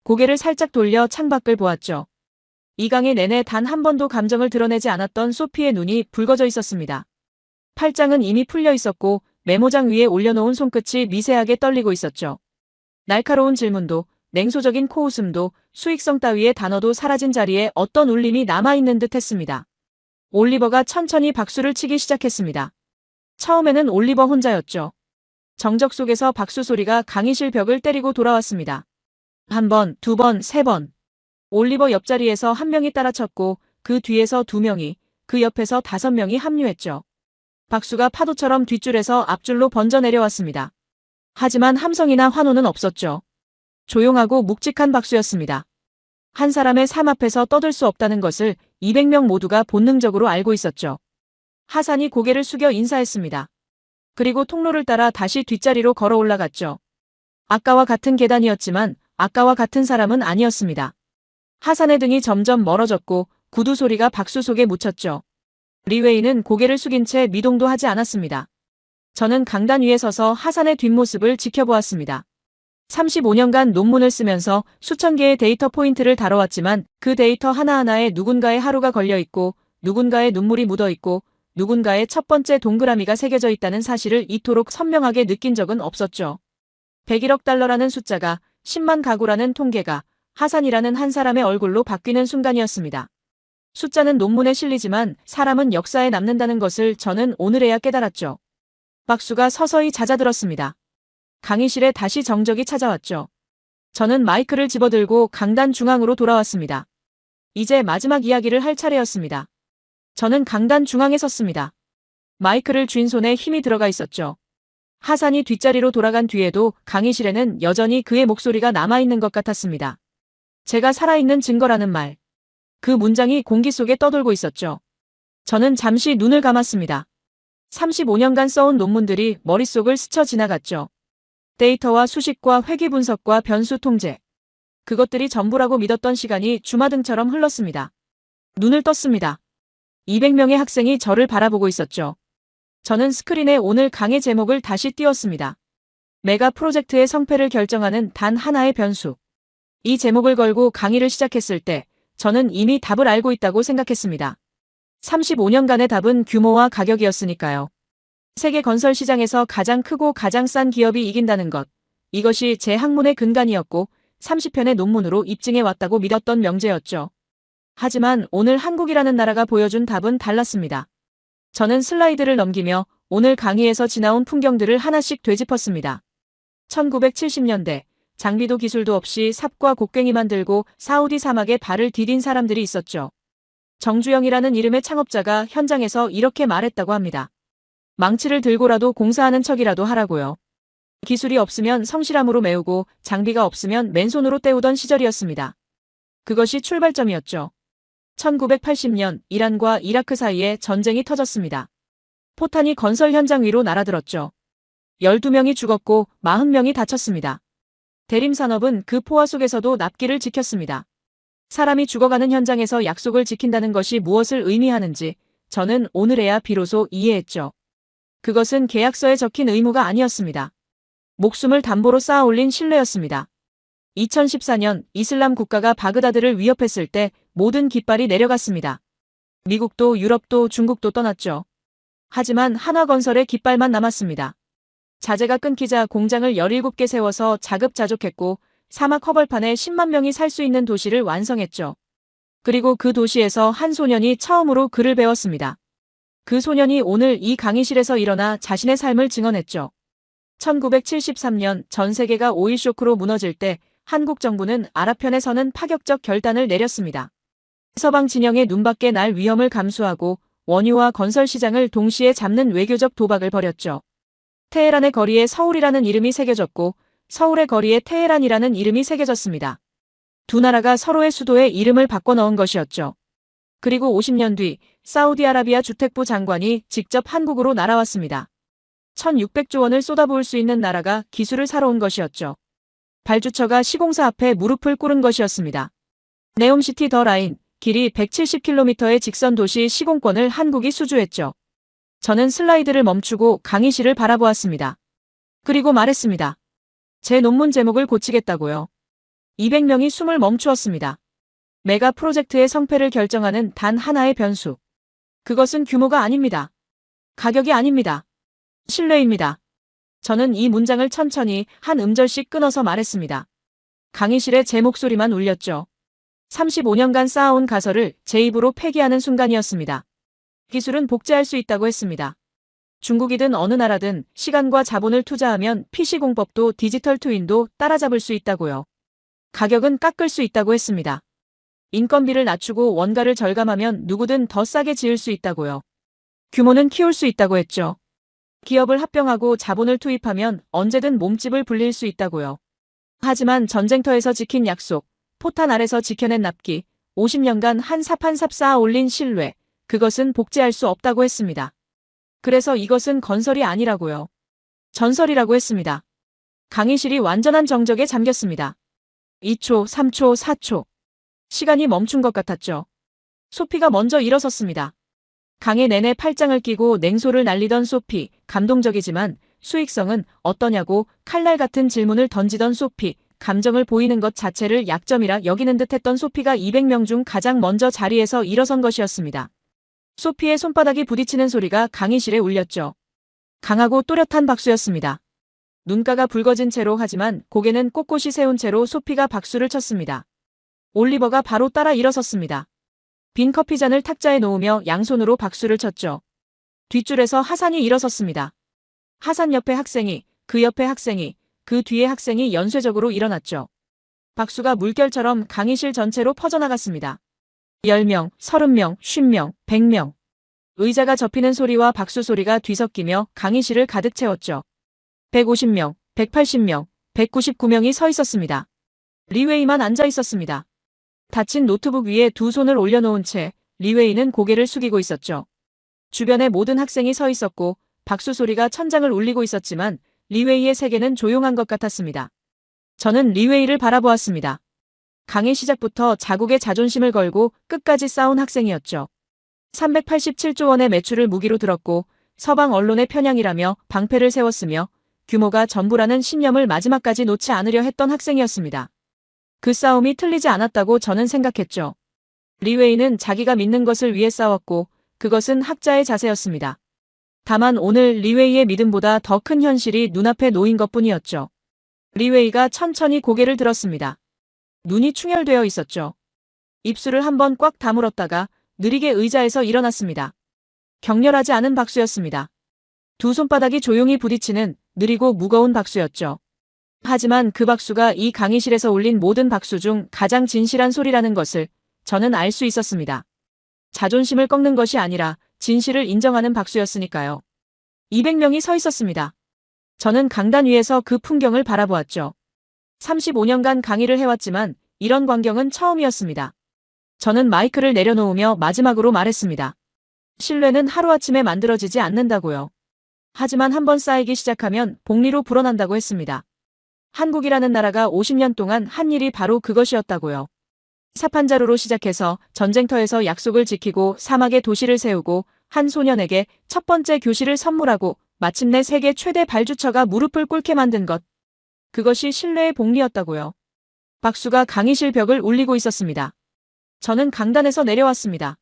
고개를 살짝 돌려 창밖을 보았죠. 이 강의 내내 단 한 번도 감정을 드러내지 않았던 소피의 눈이 붉어져 있었습니다. 팔짱은 이미 풀려 있었고 메모장 위에 올려놓은 손끝이 미세하게 떨리고 있었죠. 날카로운 질문도 냉소적인 코웃음도 수익성 따위의 단어도 사라진 자리에 어떤 울림이 남아있는 듯 했습니다. 올리버가 천천히 박수를 치기 시작했습니다. 처음에는 올리버 혼자였죠. 정적 속에서 박수 소리가 강의실 벽을 때리고 돌아왔습니다. 한 번, 두 번, 세 번. 올리버 옆자리에서 한 명이 따라쳤고 그 뒤에서 두 명이, 그 옆에서 5명이 합류했죠. 박수가 파도처럼 뒷줄에서 앞줄로 번져 내려왔습니다. 하지만 함성이나 환호는 없었죠. 조용하고 묵직한 박수였습니다. 한 사람의 삶 앞에서 떠들 수 없다는 것을 200명 모두가 본능적으로 알고 있었죠. 하산이 고개를 숙여 인사했습니다. 그리고 통로를 따라 다시 뒷자리로 걸어 올라갔죠. 아까와 같은 계단이었지만 아까와 같은 사람은 아니었습니다. 하산의 등이 점점 멀어졌고 구두 소리가 박수 속에 묻혔죠. 리웨이는 고개를 숙인 채 미동도 하지 않았습니다. 저는 강단 위에 서서 하산의 뒷모습을 지켜보았습니다. 35년간 논문을 쓰면서 수천 개의 데이터 포인트를 다뤄왔지만 그 데이터 하나하나에 누군가의 하루가 걸려있고 누군가의 눈물이 묻어있고 누군가의 첫 번째 동그라미가 새겨져 있다는 사실을 이토록 선명하게 느낀 적은 없었죠. 101억 달러라는 숫자가 10만 가구라는 통계가 하산이라는 한 사람의 얼굴로 바뀌는 순간이었습니다. 숫자는 논문에 실리지만 사람은 역사에 남는다는 것을 저는 오늘에야 깨달았죠. 박수가 서서히 잦아들었습니다. 강의실에 다시 정적이 찾아왔죠. 저는 마이크를 집어들고 강단 중앙으로 돌아왔습니다. 이제 마지막 이야기를 할 차례였습니다. 저는 강단 중앙에 섰습니다. 마이크를 쥔 손에 힘이 들어가 있었죠. 하산이 뒷자리로 돌아간 뒤에도 강의실에는 여전히 그의 목소리가 남아있는 것 같았습니다. 제가 살아있는 증거라는 말. 그 문장이 공기 속에 떠돌고 있었죠. 저는 잠시 눈을 감았습니다. 35년간 써온 논문들이 머릿속을 스쳐 지나갔죠. 데이터와 수식과 회귀 분석과 변수 통제. 그것들이 전부라고 믿었던 시간이 주마등처럼 흘렀습니다. 눈을 떴습니다. 200명의 학생이 저를 바라보고 있었죠. 저는 스크린에 오늘 강의 제목을 다시 띄웠습니다. 메가 프로젝트의 성패를 결정하는 단 하나의 변수. 이 제목을 걸고 강의를 시작했을 때 저는 이미 답을 알고 있다고 생각했습니다. 35년간의 답은 규모와 가격이었으니까요. 세계 건설 시장에서 가장 크고 가장 싼 기업이 이긴다는 것. 이것이 제 학문의 근간이었고 30편의 논문으로 입증해 왔다고 믿었던 명제였죠. 하지만 오늘 한국이라는 나라가 보여준 답은 달랐습니다. 저는 슬라이드를 넘기며 오늘 강의에서 지나온 풍경들을 하나씩 되짚었습니다. 1970년대. 장비도 기술도 없이 삽과 곡괭이만 들고 사우디 사막에 발을 디딘 사람들이 있었죠. 정주영이라는 이름의 창업자가 현장에서 이렇게 말했다고 합니다. 망치를 들고라도 공사하는 척이라도 하라고요. 기술이 없으면 성실함으로 메우고 장비가 없으면 맨손으로 때우던 시절이었습니다. 그것이 출발점이었죠. 1980년 이란과 이라크 사이에 전쟁이 터졌습니다. 포탄이 건설 현장 위로 날아들었죠. 12명이 죽었고 40명이 다쳤습니다. 대림산업은 그 포화 속에서도 납기를 지켰습니다. 사람이 죽어가는 현장에서 약속을 지킨다는 것이 무엇을 의미하는지 저는 오늘에야 비로소 이해했죠. 그것은 계약서에 적힌 의무가 아니었습니다. 목숨을 담보로 쌓아 올린 신뢰였습니다. 2014년 이슬람 국가가 바그다드를 위협했을 때 모든 깃발이 내려갔습니다. 미국도 유럽도 중국도 떠났죠. 하지만 한화건설의 깃발만 남았습니다. 자재가 끊기자 공장을 17개 세워서 자급자족했고 사막 허벌판에 10만 명이 살 수 있는 도시를 완성했죠. 그리고 그 도시에서 한 소년이 처음으로 글을 배웠습니다. 그 소년이 오늘 이 강의실에서 일어나 자신의 삶을 증언했죠. 1973년 전 세계가 오일 쇼크로 무너질 때 한국 정부는 아랍편에 서는 파격적 결단을 내렸습니다. 서방 진영의 눈밖에 날 위험을 감수하고 원유와 건설 시장을 동시에 잡는 외교적 도박을 벌였죠. 테헤란의 거리에 서울이라는 이름이 새겨졌고 서울의 거리에 테헤란이라는 이름이 새겨졌습니다. 두 나라가 서로의 수도에 이름을 바꿔 넣은 것이었죠. 그리고 50년 뒤 사우디아라비아 주택부 장관이 직접 한국으로 날아왔습니다. 1600조 원을 쏟아부을 수 있는 나라가 기술을 사러 온 것이었죠. 발주처가 시공사 앞에 무릎을 꿇은 것이었습니다. 네옴시티 더 라인, 길이 170km의 직선 도시 시공권을 한국이 수주했죠. 저는 슬라이드를 멈추고 강의실을 바라보았습니다. 그리고 말했습니다. 제 논문 제목을 고치겠다고요. 200명이 숨을 멈추었습니다. 메가 프로젝트의 성패를 결정하는 단 하나의 변수. 그것은 규모가 아닙니다. 가격이 아닙니다. 신뢰입니다. 저는 이 문장을 천천히 한 음절씩 끊어서 말했습니다. 강의실에 제 목소리만 울렸죠. 35년간 쌓아온 가설을 제 입으로 폐기하는 순간이었습니다. 기술은 복제할 수 있다고 했습니다. 중국이든 어느 나라든 시간과 자본을 투자하면 PC공법도 디지털 트윈도 따라잡을 수 있다고요. 가격은 깎을 수 있다고 했습니다. 인건비를 낮추고 원가를 절감하면 누구든 더 싸게 지을 수 있다고요. 규모는 키울 수 있다고 했죠. 기업을 합병하고 자본을 투입하면 언제든 몸집을 불릴 수 있다고요. 하지만 전쟁터에서 지킨 약속, 포탄 아래서 지켜낸 납기, 50년간 한 삽 한 삽 쌓아 올린 신뢰, 그것은 복제할 수 없다고 했습니다. 그래서 이것은 건설이 아니라고요. 전설이라고 했습니다. 강의실이 완전한 정적에 잠겼습니다. 2초, 3초, 4초. 시간이 멈춘 것 같았죠. 소피가 먼저 일어섰습니다. 강의 내내 팔짱을 끼고 냉소를 날리던 소피, 감동적이지만 수익성은 어떠냐고 칼날 같은 질문을 던지던 소피, 감정을 보이는 것 자체를 약점이라 여기는 듯 했던 소피가 200명 중 가장 먼저 자리에서 일어선 것이었습니다. 소피의 손바닥이 부딪히는 소리가 강의실에 울렸죠. 강하고 또렷한 박수였습니다. 눈가가 붉어진 채로 하지만 고개는 꼿꼿이 세운 채로 소피가 박수를 쳤습니다. 올리버가 바로 따라 일어섰습니다. 빈 커피잔을 탁자에 놓으며 양손으로 박수를 쳤죠. 뒷줄에서 하산이 일어섰습니다. 하산 옆에 학생이, 그 옆에 학생이, 그 뒤에 학생이 연쇄적으로 일어났죠. 박수가 물결처럼 강의실 전체로 퍼져나갔습니다. 10명, 30명, 50명, 100명. 의자가 접히는 소리와 박수 소리가 뒤섞이며 강의실을 가득 채웠죠. 150명, 180명, 199명이 서 있었습니다. 리웨이만 앉아 있었습니다. 닫힌 노트북 위에 두 손을 올려놓은 채 리웨이는 고개를 숙이고 있었죠. 주변에 모든 학생이 서 있었고 박수 소리가 천장을 울리고 있었지만 리웨이의 세계는 조용한 것 같았습니다. 저는 리웨이를 바라보았습니다. 강의 시작부터 자국의 자존심을 걸고 끝까지 싸운 학생이었죠. 387조 원의 매출을 무기로 들었고 서방 언론의 편향이라며 방패를 세웠으며 규모가 전부라는 신념을 마지막까지 놓지 않으려 했던 학생이었습니다. 그 싸움이 틀리지 않았다고 저는 생각했죠. 리웨이는 자기가 믿는 것을 위해 싸웠고 그것은 학자의 자세였습니다. 다만 오늘 리웨이의 믿음보다 더 큰 현실이 눈앞에 놓인 것뿐이었죠. 리웨이가 천천히 고개를 들었습니다. 눈이 충혈되어 있었죠. 입술을 한번 꽉 다물었다가 느리게 의자에서 일어났습니다. 격렬하지 않은 박수였습니다. 두 손바닥이 조용히 부딪히는 느리고 무거운 박수였죠. 하지만 그 박수가 이 강의실에서 울린 모든 박수 중 가장 진실한 소리라는 것을 저는 알 수 있었습니다. 자존심을 꺾는 것이 아니라 진실을 인정하는 박수였으니까요. 200명이 서 있었습니다. 저는 강단 위에서 그 풍경을 바라보았죠. 35년간 강의를 해왔지만 이런 광경은 처음이었습니다. 저는 마이크를 내려놓으며 마지막으로 말했습니다. 신뢰는 하루아침에 만들어지지 않는다고요. 하지만 한번 쌓이기 시작하면 복리로 불어난다고 했습니다. 한국이라는 나라가 50년 동안 한 일이 바로 그것이었다고요. 사판자루로 시작해서 전쟁터에서 약속을 지키고 사막에 도시를 세우고 한 소년에게 첫 번째 교실을 선물하고 마침내 세계 최대 발주처가 무릎을 꿇게 만든 것. 그것이 신뢰의 복리였다고요. 박수가 강의실 벽을 울리고 있었습니다. 저는 강단에서 내려왔습니다.